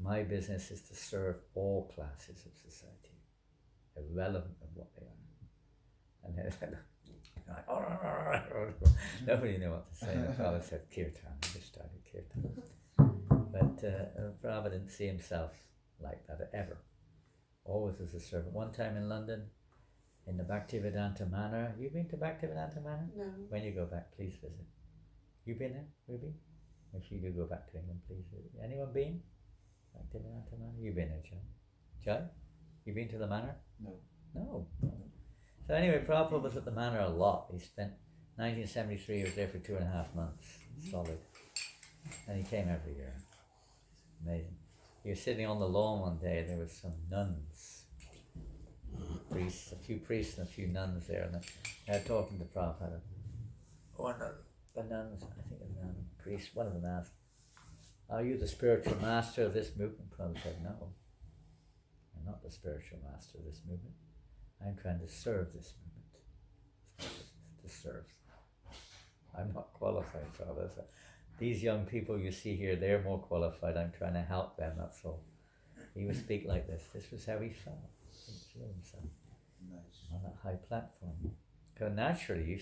my business is to serve all classes of society, irrelevant of what they are. And then nobody knew what to say. And Prabhupada said, kirtan. He just started kirtan. But Prabhupada didn't see himself like that ever. Always as a servant. One time in London, in the Bhaktivedanta Manor. You've been to Bhaktivedanta Manor? No. When you go back, please visit. You been there, Ruby? If you do go back to England, please visit. Anyone been? Bhaktivedanta Manor? You've been there, Jai? Jai? You been to the Manor? No. No. So anyway, Prabhupada was at the Manor a lot. He spent 1973, he was there for 2.5 months, solid. And he came every year. Amazing. He was sitting on the lawn one day, and there was some nuns, priests, a few priests and a few nuns there, and they were talking to Prabhupada. One of the nuns, I think a nun, priest, one of them asked, are you the spiritual master of this movement? Prabhupada said, no, I'm not the spiritual master of this movement. I'm trying to serve this movement. To serve. I'm not qualified, Prabhupada said. These young people you see here, they're more qualified. I'm trying to help them, that's all. He would speak like this. This was how he felt. He would feel himself. Nice. On that high platform. So naturally,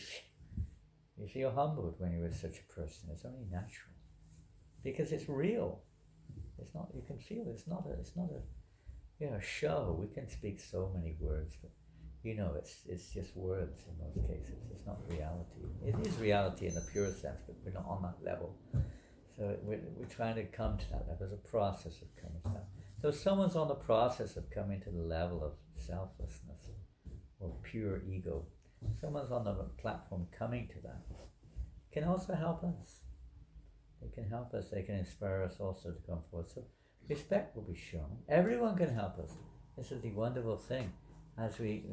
you feel humbled when you're with such a person. It's only natural. Because it's real. It's not, you can feel it. It's not a show. We can speak so many words, but it's just words in most cases. It's not reality. It is reality in the pure sense, but we're not on that level. So we're trying to come to that level. There's a process of coming to that. So if someone's on the process of coming to the level of selflessness or pure ego, someone's on the platform coming to that, can also help us. They can help us. They can inspire us also to come forward. So respect will be shown. Everyone can help us. This is the wonderful thing. As we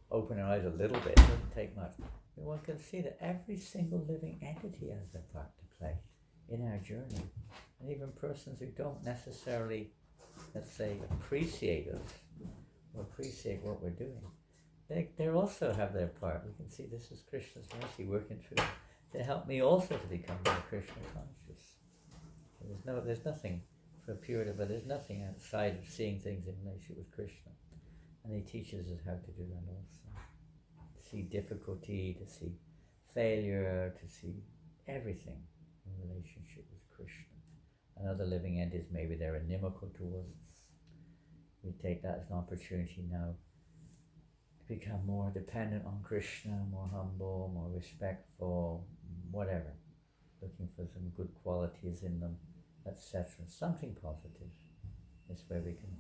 open our eyes a little bit, it doesn't take much. One can see that every single living entity has their part to play in our journey. And even persons who don't necessarily, let's say, appreciate us or appreciate what we're doing, they also have their part. We can see this is Krishna's mercy working through to help me also to become more Krishna conscious. There's nothing for purity, but there's nothing outside of seeing things in relationship with Krishna. And he teaches us how to do that also. To see difficulty, to see failure, to see everything in relationship with Krishna. And other living entities, maybe they're inimical towards us. We take that as an opportunity now to become more dependent on Krishna, more humble, more respectful, whatever. Looking for some good qualities in them, etc. Something positive. This way we can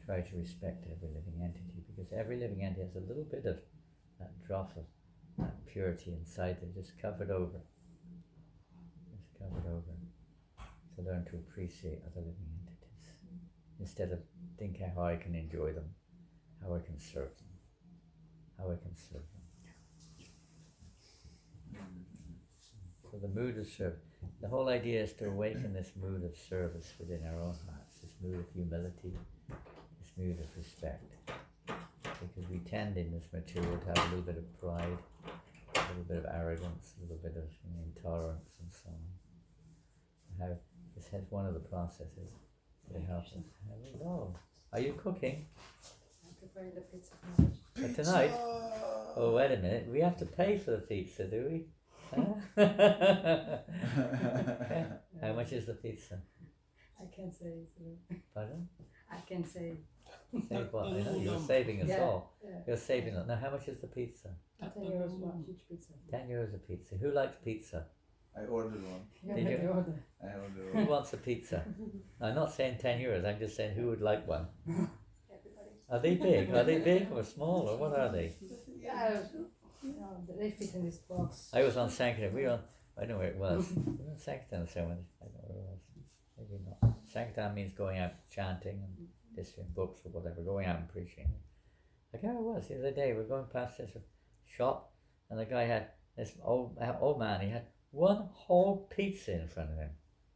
try to respect every living entity, because every living entity has a little bit of that drop of that purity inside them, just covered over. To learn to appreciate other living entities. Instead of thinking how I can enjoy them, how I can serve them. So the mood of service. The whole idea is to awaken this mood of service within our own hearts, this mood of humility, this mood of respect. Because we tend in this material to have a little bit of pride, a little bit of arrogance, a little bit of intolerance and so on. How this is one of the processes that helps us. Hello. Are you cooking? I'm preparing the pizza. For tonight? Oh, wait a minute. We have to pay for the pizza, do we? Huh? How much is the pizza? I can't say. Pardon? I can say. Save what? I know you're saving us Yeah, all. yeah. You're saving us. Now, how much is the pizza? 10 euros one each pizza. 10 euros a pizza. Who likes pizza? I ordered one. Yeah, Did but you? the order. I ordered Who one. wants a pizza? I'm not saying 10 euros. I'm just saying who would like one. Everybody. Are they big? Are they big or small or what are they? Yeah, they fit in this box. I was on Sankirtan. We were on, I know where it was. We were on Sankirtan somewhere. I don't know where it was. Maybe not. Sankirtan means going out chanting and distributing books or whatever, going out and preaching. I can't remember where it was the other day. We're going past this shop and the guy had this old man. He had one whole pizza in front of him,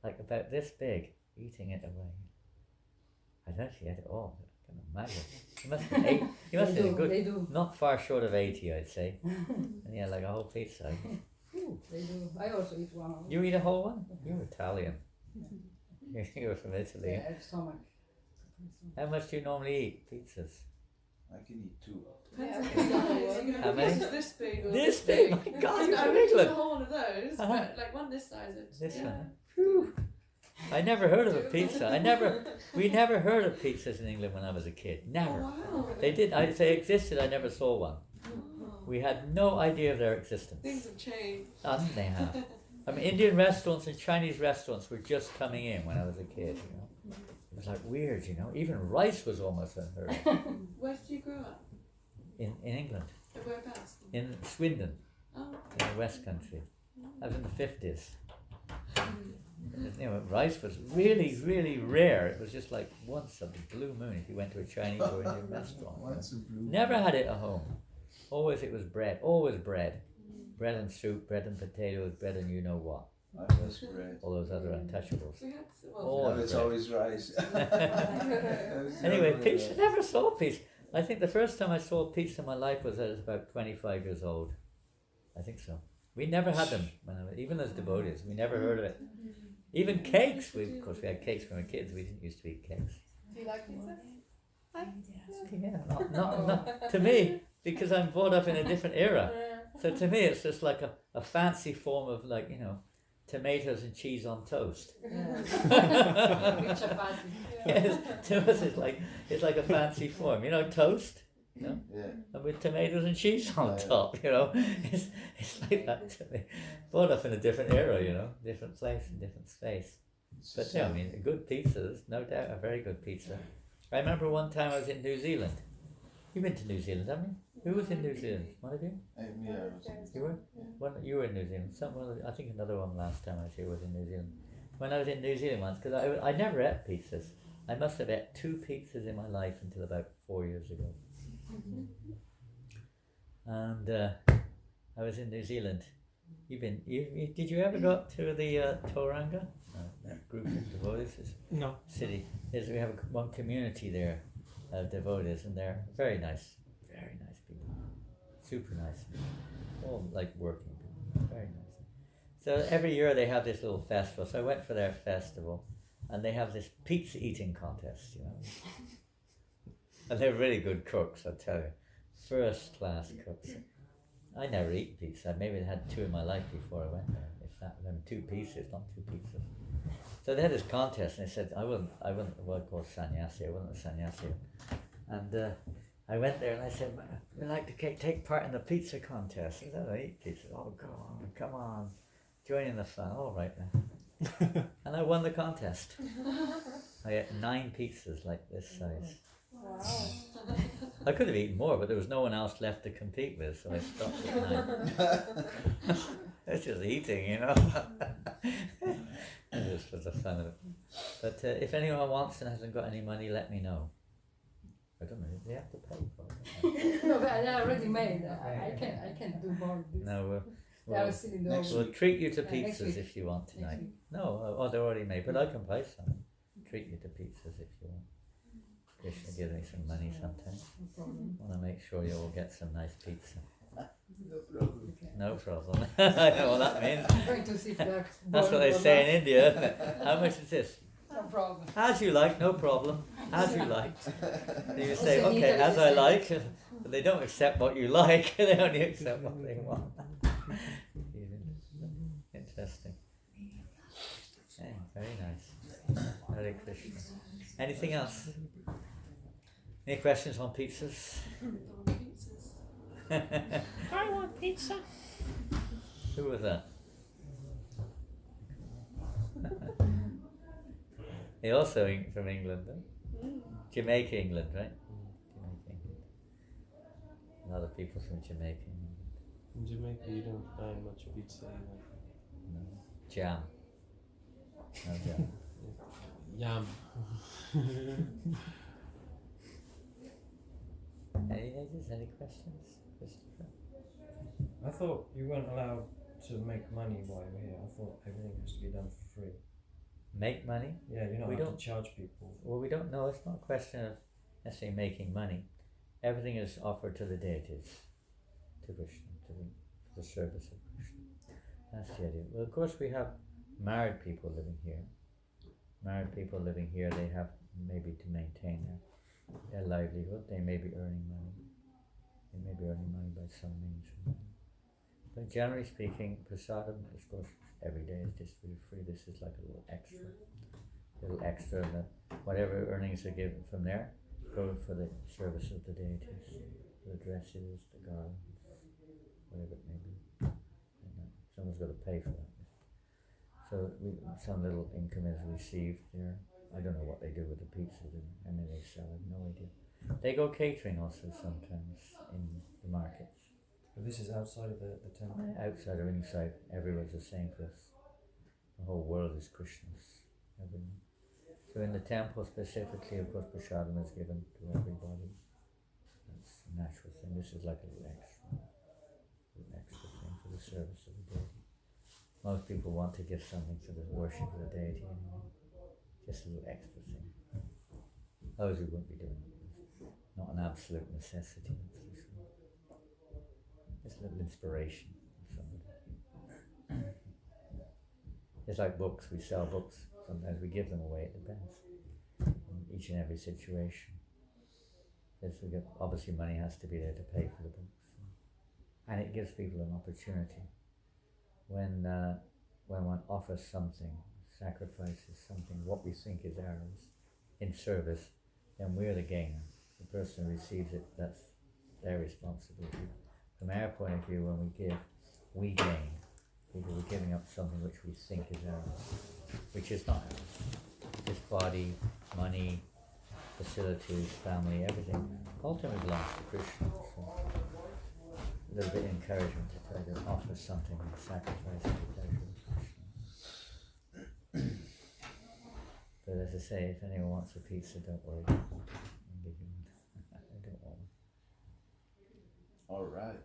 like about this big, eating it away. I don't know if he had it all. I can imagine. He must be eight. He must They be do, good. they do. Not far short of 80, I'd say. And he had like a whole pizza. They do. I also eat one. You eat a whole one? You're Italian. You're from Italy. Yeah, stomach. How much do you normally eat pizzas? I can eat two. Depends Yeah. on the size. You How know, many? this is this big or This big? My God, you're I from wouldn't eat England. a whole one of those, Uh-huh. but like one this size. This yeah. one. Phew. I never heard of a pizza. We never heard of pizzas in England when I was a kid. Oh, Never. wow. They did. If they existed, I never saw one. Oh. We had no idea of their existence. Things have changed. They have. I mean, Indian restaurants and Chinese restaurants were just coming in when I was a kid. You know, it was like weird. You know, even rice was almost unheard of Where did you grow up? in England, Whereabouts? in Swindon, Oh. in the West Country. That was in the 50s. You know, rice was really, really rare. It was just like once a blue moon if you went to a Chinese or Indian restaurant. You know. Once a blue. Never had it at home. Always it was bread. Always bread. Bread and soup, bread and potatoes, bread and you know what. I was bread. All those other untouchables. We had Oh, Now it's bread. always rice. Anyway, pizza. Never saw pizza. I think the first time I saw pizza in my life was I was about 25 years old. I think so. We never had them when even as devotees. We never heard of it. Even cakes. Of course, we had cakes when we were kids. We didn't used to eat cakes. Do you like pizza? Yeah, not to me because I'm brought up in a different era. So to me, it's just like a fancy form of like tomatoes and cheese on toast. With chapati. Yes, to us it's like a fancy form. Toast. No? Yeah. And with tomatoes and cheese on Yeah. top, it's like that to me. Brought up in a different era, different place and different space. But yeah, I mean, a good pizza is no doubt a very good pizza. I remember one time I was in New Zealand. You've been to New Zealand, haven't you? Who was in New Zealand? One of you? You were? You were in New Zealand. I think another one last time I was here was in New Zealand. When I was in New Zealand once, because I never ate pizzas. I must have ate 2 pizzas in my life until about 4 years ago. And I was in New Zealand. Did you ever go up to the Tauranga? That group of devotees? No. City. We have one community there of devotees, and they're very nice people. Super nice. All like working people. Very nice. So every year they have this little festival. So I went for their festival, and they have this pizza eating contest, And they're really good cooks, I'll tell you. First class cooks. I never eat pizza. Maybe I had 2 in my life before I went there. If that, then 2 pieces, not 2 pizzas. So they had this contest, and they said I wasn't what I call sannyasi. I wasn't a sannyasi. And I went there and I said, we'd like to take part in the pizza contest. I said, I eat pizza. Oh, come on. Join in the fun. All right then. And I won the contest. I ate 9 pizzas like this size. Wow. I could have eaten more, but there was no one else left to compete with, so I stopped at 9. It's just eating, Just for the fun of it. But if anyone wants and hasn't got any money, let me know. I don't know. They have to pay for it. No, but I already made. I can do more. Of this. No, Yeah, I was sitting there. next We'll week. treat you to Yeah, next pizzas week. if you want tonight. week. No, they're already made, but I can buy some. Treat you to pizzas if you want. Krishna gives me some money sometimes. No problem. Want to make sure you all get some nice pizza. No problem. Okay. No problem. I know what that means. I'm going to see if that's That's what they say in India, isn't it? How much is this? No problem. As you like, no problem. As you like. And you say, Also in okay, Italy as the I same. like. But they don't accept what you like. They only accept what they want. Interesting. Yeah, very nice. Hare Krishna. Anything else? Any questions on pizzas? On pizzas. I want pizza. Who was that? He also from England, huh? Jamaica, England, right? Jamaica, England. A lot of people from Jamaica, England. In Jamaica, you don't find much pizza either. No. Jam. No jam. Yum. Any ladies? Any questions? Christopher? I thought you weren't allowed to make money while you're here. I thought everything has to be done for free. Make money? Yeah, you're not We allowed don't- to charge people. Well, we don't know. It's not a question of necessarily making money. Everything is offered to the deities, to Krishna, to the service of Krishna. That's the idea. Well, of course, we have married people living here. Married people living here, they have maybe to maintain their livelihood. They may be earning money. They may be earning money by some means. But generally speaking, prasadam, of course, every day is distributed free. This is like a little extra that whatever earnings are given from there go for the service of the deities, the dresses, the garlands, whatever it may be. And someone's got to pay for that. So some little income is received there. I don't know what they do with the pizzas and how many they sell. I have no idea. They go catering also sometimes in the markets. But this is outside of the temple. Outside or inside, everyone's the same for us. The whole world is Krishna's. Everyone. So in the temple specifically, of course, prasadam is given to everybody. That's a natural thing. This is like a little extra thing for the service of the deity. Most people want to give something for the worship of the deity anyway. Just a little extra thing. Those who won't be doing it. It's not an absolute necessity, that's for sure. Just a little inspiration from somebody. It's like books, we sell books. Sometimes we give them away, it depends. In each and every situation. Obviously money has to be there to pay for the books. And it gives people an opportunity. When one offers something, sacrifices something, what we think is ours, in service, then we're the gainer. The person who receives it, that's their responsibility. From our point of view, when we give, we gain. Because we're giving up something which we think is ours, which is not ours. This body, money, facilities, family, everything, ultimately belongs to Krishna. So a little bit of encouragement to try to offer something and sacrifice the pleasure of Krishna. But as I say, if anyone wants a pizza, don't worry. I'll give you one. I don't want one. Alright.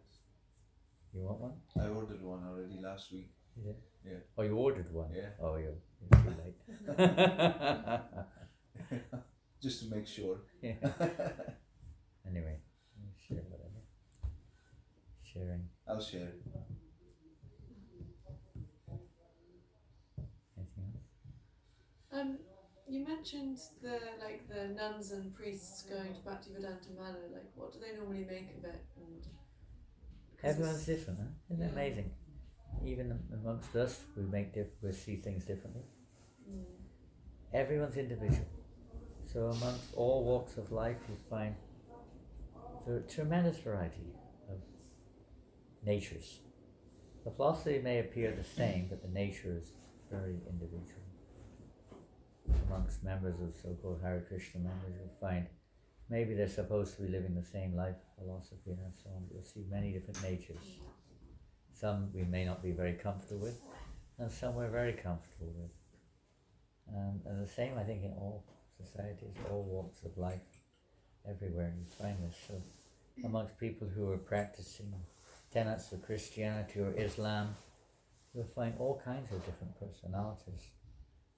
You want one? I ordered one already last week. You did? Yeah. Oh, you ordered one? Yeah. Oh, you're too late. Just to make sure. Yeah. Anyway, share whatever. Sharing. I'll share it. Anything else? You mentioned the nuns and priests going to Bhaktivedanta Manor. Like, what do they normally make of it? And 'cause Everyone's it's- different, huh? Isn't it amazing? Even amongst us, we see things differently. Everyone's individual. So amongst all walks of life, you find a tremendous variety of natures. The philosophy may appear the same, but the nature is very individual. Amongst members of so-called Hare Krishna members, you'll find maybe they're supposed to be living the same life philosophy and so on, but you'll see many different natures. Some we may not be very comfortable with, and some we're very comfortable with. And the same, I think, in all societies, all walks of life, everywhere you find this. So amongst people who are practicing tenets of Christianity or Islam, you'll find all kinds of different personalities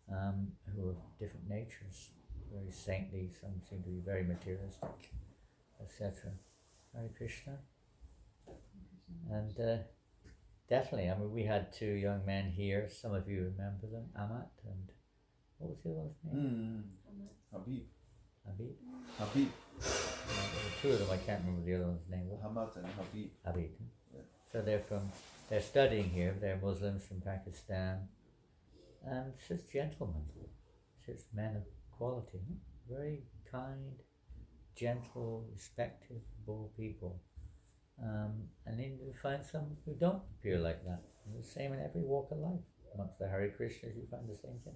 who are of different natures, very saintly, some seem to be very materialistic, etc. Hare Krishna. And definitely, I mean, we had two young men here, some of you remember them, Amat and what was the other one's name? Habib. Habib. Habib. There were two of them, I can't remember the other one's name. Hamad and Habib. Habib. Yeah. So they're studying here, they're Muslims from Pakistan, and it's just gentlemen, it's just men of quality, very kind, gentle, respectable people. And then you find some who don't appear like that. And the same in every walk of life. Amongst the Hare Krishnas, you find the same thing.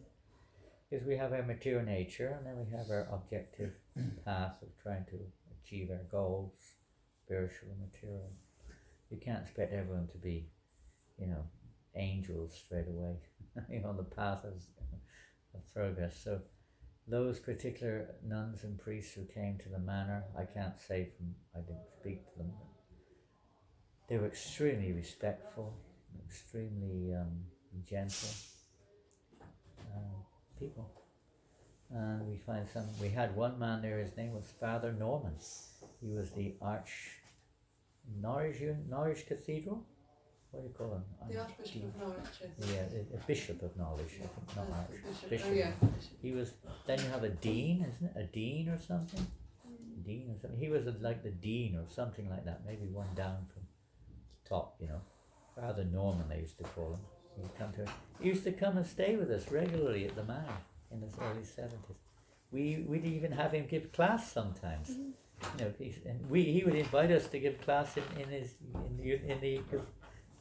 Because we have our material nature, and then we have our objective path of trying to achieve our goals, spiritual and material. You can't expect everyone to be, angels straight away, on the path of progress. So those particular nuns and priests who came to the manor, I can't say I didn't speak to them, but they were extremely respectful, extremely gentle people. And we had one man there, his name was Father Norman. He was the Norwich Cathedral? What do you call him? The Archbishop of Norwich. I think. Yeah, a Bishop of Norwich, I think, not Arch. Bishop. Oh yeah. He was, then you have a dean, isn't it? A dean or something? Dean or something. He was like the dean or something like that, maybe one down from top, Father Norman, they used to call him. He used to come and stay with us regularly at the manor in the early 70s. We'd even have him give class sometimes. He would invite us to give class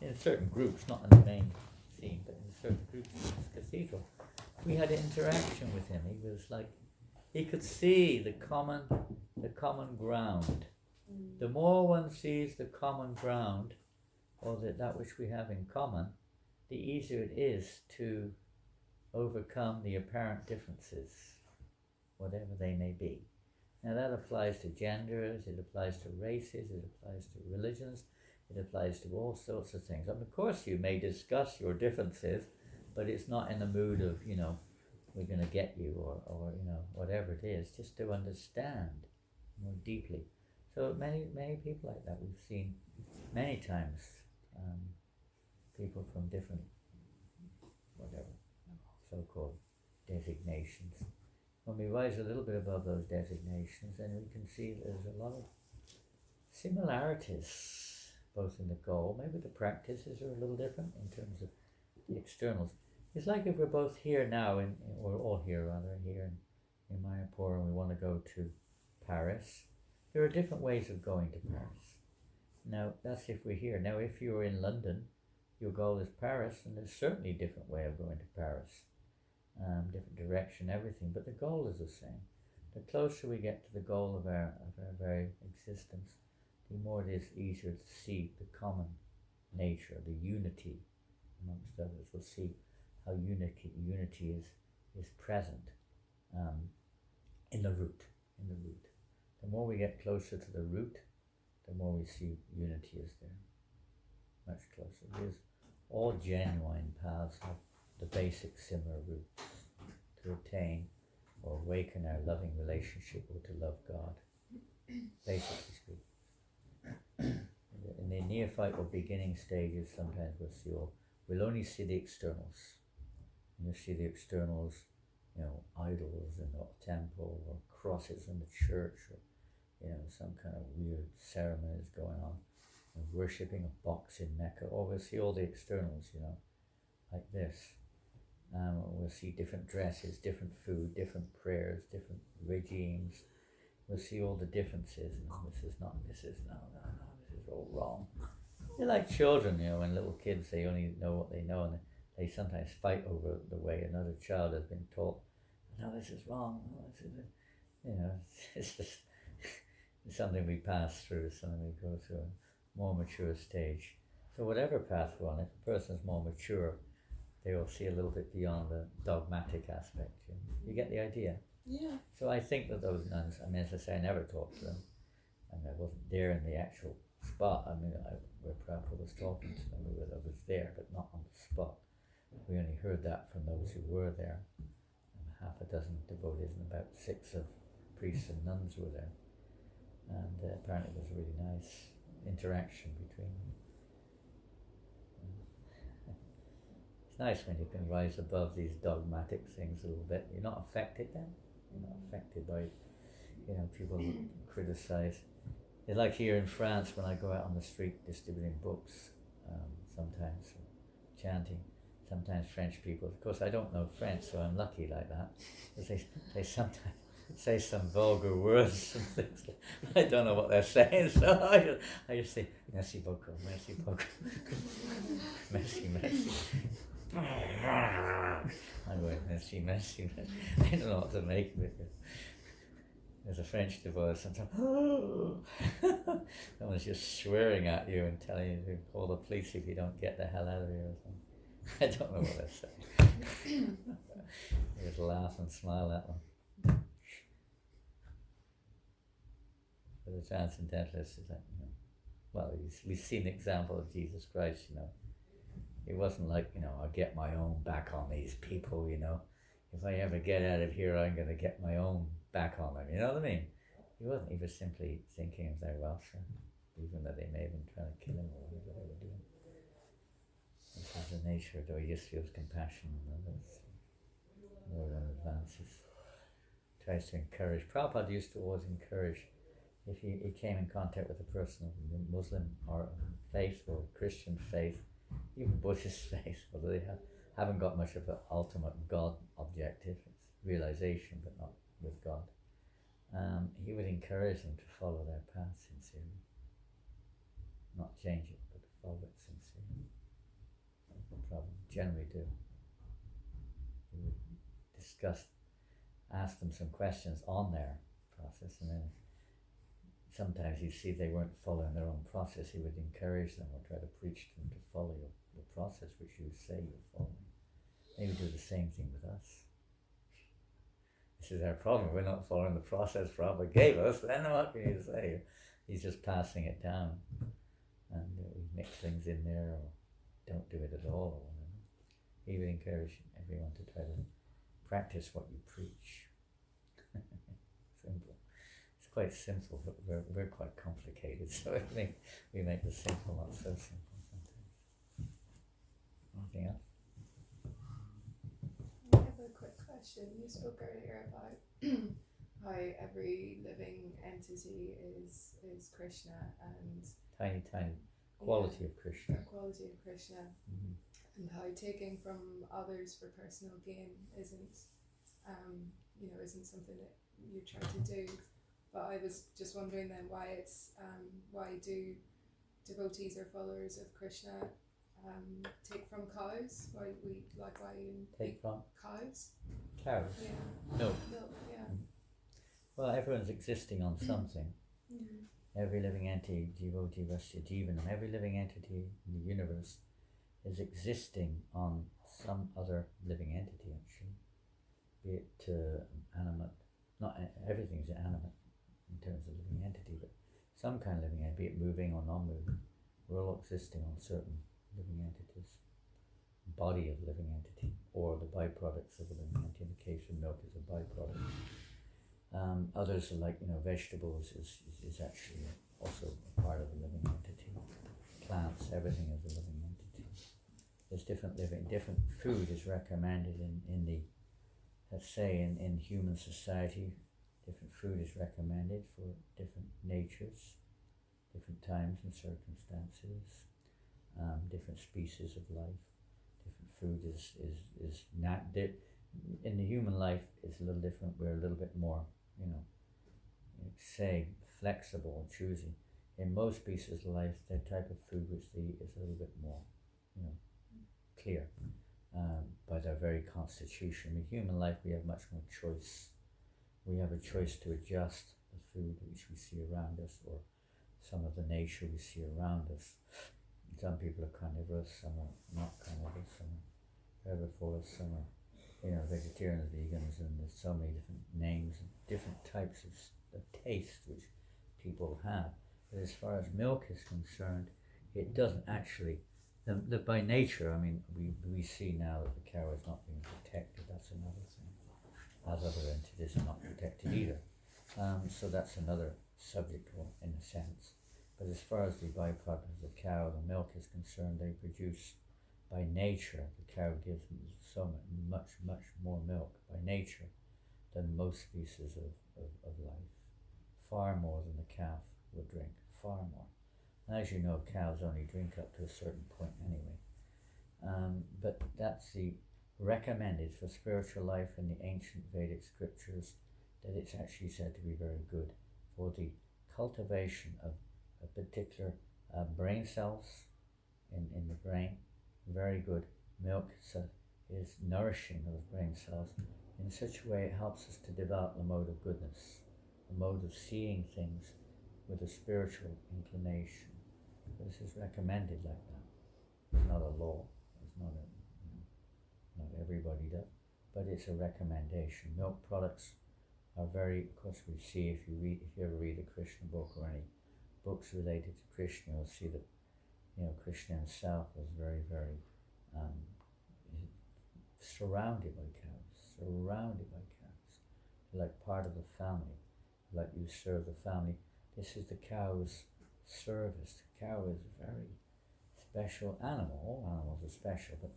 in certain groups, not in the main scene, but in certain groups in this cathedral. We had an interaction with him. He was like, he could see the common ground. The more one sees the common ground, or that which we have in common, the easier it is to overcome the apparent differences, whatever they may be. Now that applies to genders, it applies to races, it applies to religions, it applies to all sorts of things. And of course you may discuss your differences, but it's not in the mood of, we're going to get you or whatever it is, just to understand more deeply. So many people like that we've seen many times, people from different, whatever, so-called designations. When we rise a little bit above those designations, then we can see there's a lot of similarities, both in the goal, maybe the practices are a little different in terms of the externals. It's like if we're both here now, we're all here rather, here in Mayapur, and we want to go to Paris. There are different ways of going to Paris. Now, that's if we're here. Now, if you're in London, your goal is Paris, and there's certainly a different way of going to Paris. Different direction, everything, but the goal is the same. The closer we get to the goal of our very existence, the more it is easier to see the common nature, the unity amongst others. We'll see how unity is present in the root. The more we get closer to the root, the more we see unity is there. Much closer. Because all genuine paths have the basic similar roots to attain or awaken our loving relationship or to love God, basically speaking. In the neophyte or beginning stages, sometimes we'll only see the externals. You'll see the externals, idols in the temple or crosses in the church, or some kind of weird ceremonies going on, and worshipping a box in Mecca. Or we'll see all the externals, like this. We'll see different dresses, different food, different prayers, different regimes. We'll see all the differences. This is all wrong. They're like children, when little kids, they only know what they know, and they sometimes fight over the way another child has been taught. No, this is wrong. It's just it's something we pass through, something we go through a more mature stage. So whatever path we're on, if a person's more mature, they will see a little bit beyond the dogmatic aspect. You get the idea? Yeah. So I think that those nuns, as I say, I never talked to them, and I wasn't there in the actual spot. I mean, where Prabhupada was talking to them, I was there, but not on the spot. We only heard that from those who were there. And half a dozen devotees and about 6 of priests and nuns were there. And apparently it was a really nice interaction between them. It's nice when you can rise above these dogmatic things a little bit. You're not affected then. You're not affected by, people criticize. It's like here in France when I go out on the street distributing books, sometimes chanting. Sometimes French people, of course I don't know French, so I'm lucky like that. They sometimes say some vulgar words and things. I don't know what they're saying, so I just say merci beaucoup, merci beaucoup, merci, merci. I'm going merci, merci, merci. I don't know what to make of it. There's a French divorce sometimes. Someone's just swearing at you and telling you to call the police if you don't get the hell out of here or something. I don't know what they're saying. You just laugh and smile at them. But the transcendentalist is like, we've seen the example of Jesus Christ, It wasn't like, I'll get my own back on these people, If I ever get out of here, I'm going to get my own back on them, you know what I mean? He wasn't, he was simply thinking of their welfare, even though they may have been trying to kill him or whatever they were doing. This is the nature, though he just feels compassion on others more than advances. Tries to encourage. Prabhupada used to always encourage, if he came in contact with a person of Muslim or faith or Christian faith, even Buddhist faith, although they haven't got much of an ultimate God objective, it's realization but not with God. He would encourage them to follow their path sincerely. Not change it, but follow it sincerely. Generally do. He would ask them some questions on their process, and then sometimes you see they weren't following their own process, he would encourage them or try to preach to them to follow your process which you say you're following. He would do the same thing with us. This is our problem, we're not following the process Prabhupada gave us, then what can you say? He's just passing it down, and we mix things in there or don't do it at all or whatever. He would encourage everyone to try to practice what you preach. Simple. It's quite simple, but we're quite complicated, so I think we make the simple not so simple sometimes. Anything else? I have a quick question. You spoke earlier about how every living entity is Krishna and Tiny quality of Krishna. a quality of Krishna, and how taking from others for personal gain isn't something that you try to do. But I was just wondering then why do devotees or followers of Krishna take from cows? Why Take from cows? cows? Yeah. No. Milk, yeah. Well, everyone's existing on something. Mm-hmm. Every living entity, devotee, Vasya Jivanam, every living entity in the universe is existing on some other living entity, actually. Be it animate, not everything's animate in terms of living entity, but some kind of living entity, be it moving or non-moving. We're all existing on certain living entities. Body of living entity, or the byproducts of the living entity. In the case of milk is a byproduct. Others are like, vegetables is actually also a part of the living entity. Plants, everything is a living entity. There's different food is recommended in the, let's say in human society, different food is recommended for different natures, different times and circumstances, different species of life. Different food is not, in the human life it's a little different. We're a little bit more, say flexible and choosy. In most species of life, the type of food which they eat is a little bit more, clear by their very constitution. In human life, we have much more choice. We have a choice to adjust the food which we see around us, or some of the nature we see around us. Some people are carnivorous, some are not carnivorous, some are herbivores, some are, vegetarians, vegans, and there's so many different names and different types of taste which people have. But as far as milk is concerned, it doesn't actually. The by nature, I mean, we see now that the cow is not being protected. That's another thing. As other entities are not protected either. So that's another subject in a sense. But as far as the byproduct of the cow, the milk is concerned, they produce by nature. The cow gives so much more milk by nature than most species of life. Far more than the calf would drink. Far more. And as you know, cows only drink up to a certain point anyway. But that's the recommended for spiritual life in the ancient Vedic scriptures, that it's actually said to be very good for the cultivation of a particular brain cells in the brain. Very good. Milk is nourishing those brain cells in such a way it helps us to develop the mode of goodness, the mode of seeing things with a spiritual inclination. This is recommended like that. It's not a law. It's not a, not everybody does, but it's a recommendation. Milk products are very, of course we see if you ever read a Krishna book or any books related to Krishna, you'll see that, Krishna himself was very, very surrounded by cows, like part of the family, like you serve the family. This is the cow's service. The cow is a very special animal. All animals are special, but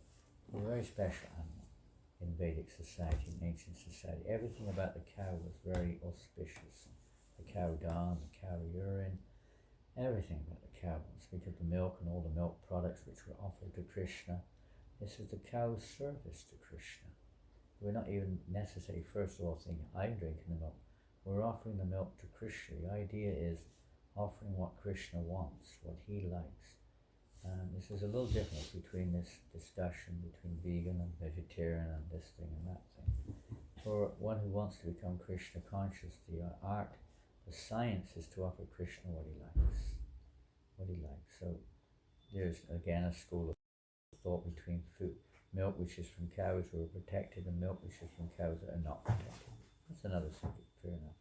a very special animal in Vedic society, in ancient society. Everything about the cow was very auspicious. The cow dung, the cow urine, everything about the cow was, because the milk and all the milk products which were offered to Krishna. This is the cow's service to Krishna. We're not even necessarily, first of all, thinking, I'm drinking the milk. We're offering the milk to Krishna. The idea is offering what Krishna wants, what he likes. This is a little different between this discussion between vegan and vegetarian and this thing and that thing. For one who wants to become Krishna conscious, the art, the science is to offer Krishna what he likes. So there's again a school of thought between milk which is from cows who are protected and milk which is from cows that are not protected. That's another subject, fair enough.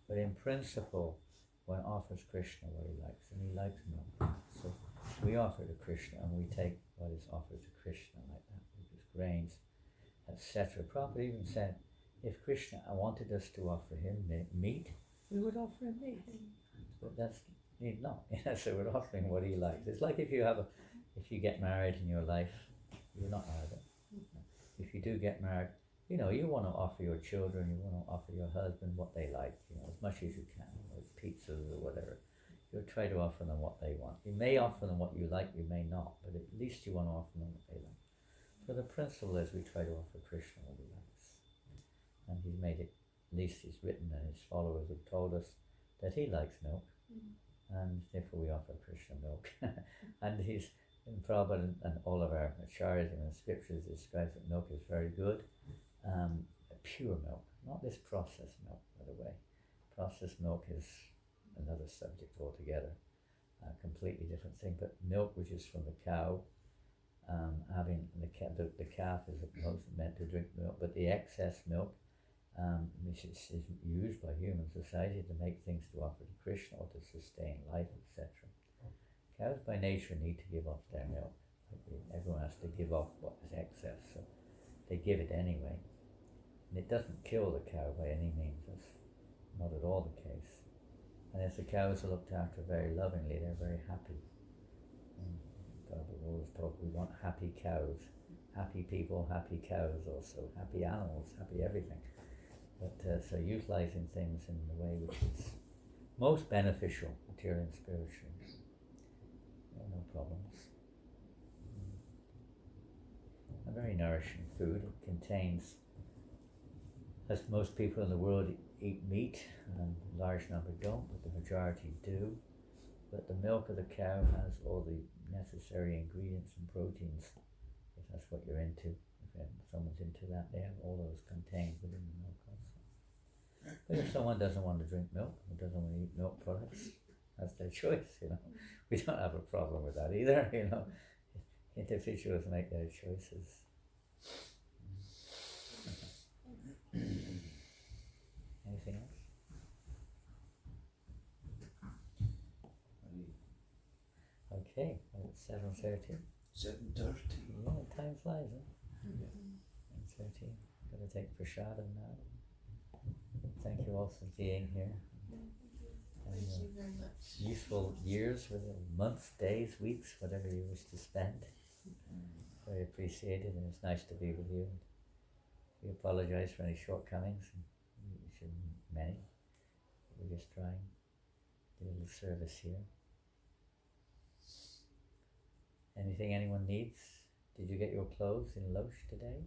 But in principle, one offers Krishna what he likes, and he likes milk. So we offer to Krishna and we take what is offered to Krishna like that, which is grains, etc. Prabhupada even said, if Krishna wanted us to offer him meat, we would offer him meat. But that's not. So we're offering what he likes. It's like if you get married in your life, you're not married. If you do get married, you want to offer your children, you want to offer your husband what they like, as much as you can, pizzas or whatever. You'll try to offer them what they want. You may offer them what you like, you may not, but at least you want to offer them what they like. So the principle is we try to offer Krishna what he likes. And he's made it, at least he's written, and his followers have told us that he likes milk, and therefore we offer Krishna milk. And he's, in Prabhupada and all of our acharyas and the scriptures describes that milk is very good. Pure milk, not this processed milk, by the way. Processed milk is another subject altogether, a completely different thing. But milk which is from the cow, having the calf is meant to drink milk, but the excess milk, which is used by human society to make things to offer to Krishna or to sustain life, etc. Cows by nature need to give off their milk. Everyone has to give off what is excess, so they give it anyway. And it doesn't kill the cow by any means. That's not at all the case. And if the cows are looked after very lovingly, they're very happy. And God will always talk, we want happy cows. Happy people, happy cows also. Happy animals, happy everything. But so utilizing things in the way which is most beneficial, materially and spiritually. No problems. A very nourishing food. It contains, as most people in the world eat meat, and a large number don't, but the majority do. But the milk of the cow has all the necessary ingredients and proteins, if that's what you're into. If someone's into that, they have all those contained within the milk also. But if someone doesn't want to drink milk, or doesn't want to eat milk products, that's their choice, We don't have a problem with that either, Individuals make their choices. Anything else? Okay, well, it's 7:30. 7:30. Yeah, time flies, huh? 7:30. Gotta take prashadam now. Thank you all for being here. Thank And, you very much. useful years, whether months, days, weeks, whatever you wish to spend. Very appreciated, and it's nice to be with you. We apologise for any shortcomings, and we should many. We're just trying to do a little service here. Anything anyone needs? Did you get your clothes in Loesch today?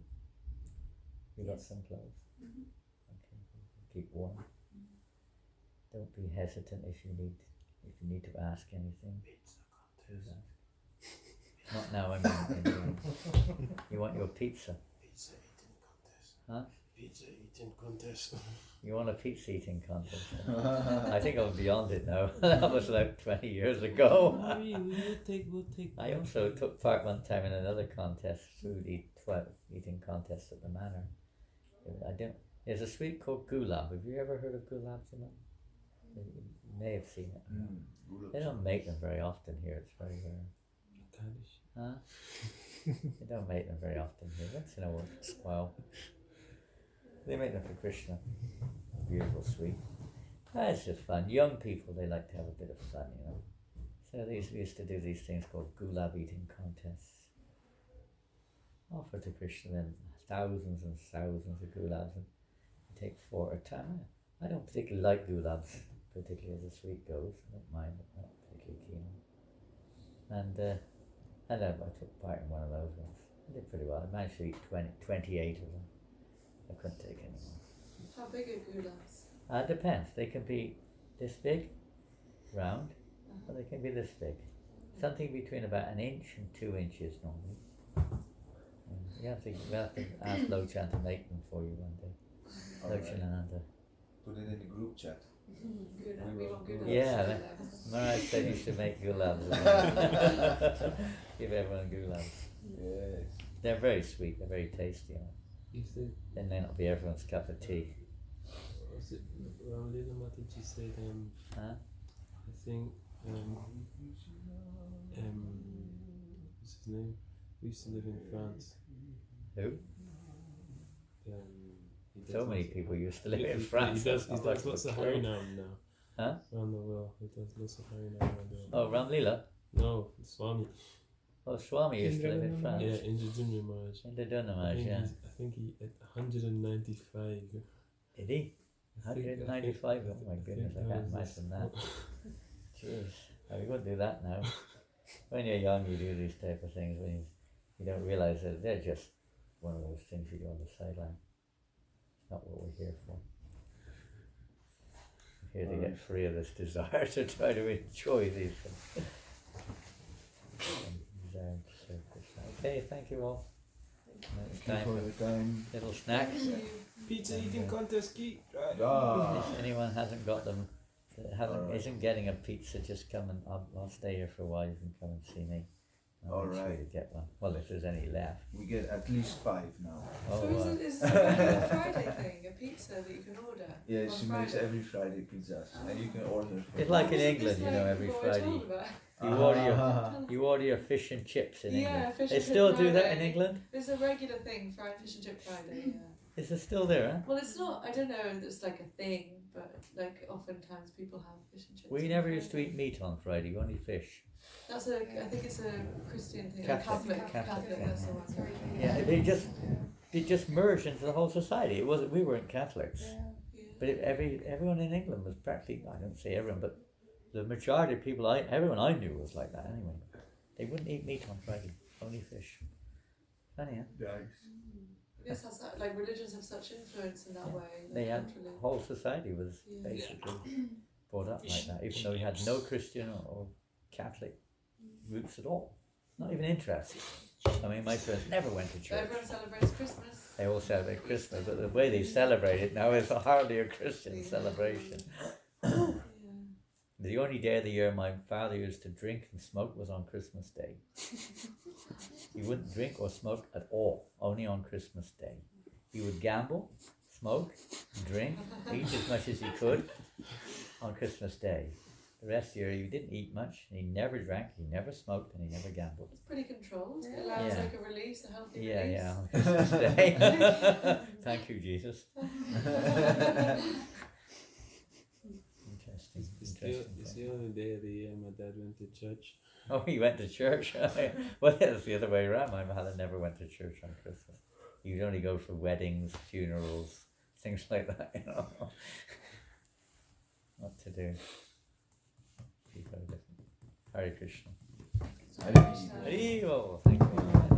You got some clothes? Okay, keep warm. Don't be hesitant if you need to ask anything. Please ask. Not now, I mean, you want your pizza? Pizza eating contest. Huh? Pizza eating contest. You want a pizza eating contest? I think I'm beyond it now. That was like 20 years ago. We'll take. I also took part one time in another contest, eating contest at the manor. There's a sweet called gulab. Have you ever heard of gulab, Simon? You may have seen it. They don't make them very often here. It's very rare. Huh? They don't make them very often here. Once in a while. They make them for Krishna. Beautiful sweet. It's just fun. Young people, they like to have a bit of fun, you know. So we used to do these things called gulab eating contests. Offer to Krishna then thousands and thousands of gulabs, and take 4 at a time. I don't particularly like gulabs, particularly as the sweet goes. I don't mind, but not particularly keen on. And I took part in one of those ones. I did pretty well. I managed to eat 28 of them. I couldn't take any more. How big are gulags? Depends. They can be this big, round, or they can be this big. Something between about 1 inch and 2 inches normally. And you have to ask Lochan to make them for you one day. Lochan and Ananda. Put it in the group chat. We want gulags. Yeah, Maharaj said you should make gulabs. Give everyone gulabs. Yes. They're very sweet. They're very tasty. You know. You said, They may not be everyone's cup of tea. was it Ramlila Mataji said, Huh? I think, what's his name? We used to live in France. Who? He does So many lots- people used to live he- in he- France. He does That's lots not of much Harinam now. Huh? Around the world. He does lots of Harinam around the world. Oh, Ramlila? No, Swami. Oh, Swami used to live in France. Yeah, Indra Maharaj. In the I Dunamaj, think yeah. I think he at 195. Did he? I think- 195? Oh my I goodness, think I can't that was imagine that. Jeez, we wouldn't do that now. When you're young, you do these type of things when you don't realise that they're just one of those things you do on the sideline. It's not what we're here for. We're here to get free of this desire to try to enjoy these things. Desire to serve Krishna. Okay, thank you all. It's Thank time you for for your time. little snacks. Pizza eating contest key. Right. Ah. If anyone hasn't got them, isn't getting a pizza, just come and I'll stay here for a while. You can come and see me. I'll make sure Alright. you get one. Well, if there's any left. We get at least 5 now. Oh, So is it a Friday thing, a pizza that you can order? Yeah, on she makes Friday? every Friday pizzas, and you can order. It's like in Isn't England, this you know, like every what we're Friday told about? you order your fish and chips in Yeah, England. fish They and chip still do that in Friday. England? It's a regular thing, fried fish and chip Friday, yeah. Is it still there? Huh? Well, it's not, I don't know if it's like a thing, but like oftentimes people have fish and chips. We on never used to Friday. eat meat on Friday, only fish. That's I think it's a Christian thing, Catholic, a Catholic, Catholic, yeah. that's the one. It's very big. Yeah, they just merged into the whole society. It wasn't. We weren't Catholics, Yeah. but everyone in England was practically. I don't say everyone, but the majority of people everyone I knew was like that anyway. They wouldn't eat meat on Friday, only fish. Funny, huh? Yes, that's that, like religions have such influence in that way. Like They had culturally. whole society was Yeah. basically brought up like that, even though we had no Christian or Catholic roots at all. Not even interested. I mean, my parents never went to But church. everyone celebrates Christmas. They all celebrate Christmas, but the way they celebrate it now is hardly a Christian celebration. Yeah. The only day of the year my father used to drink and smoke was on Christmas Day. He wouldn't drink or smoke at all, only on Christmas Day. He would gamble, smoke, drink, eat as much as he could on Christmas Day. The rest of the year, he didn't eat much, and he never drank, he never smoked, and he never gambled. It's pretty controlled. It Yeah. allows Yeah. like a release, a healthy Yeah, release. yeah. on Christmas Day. Thank you, Jesus. Interesting. It's the only day of the year my dad went to church. Oh, he went to church. Well, it's the other way around. My father never went to church on Christmas. He would only go for weddings, funerals, things like that. You know, what to do? People are different. Hare Krishna. Hare Krishna. Hare Bol. Thank you.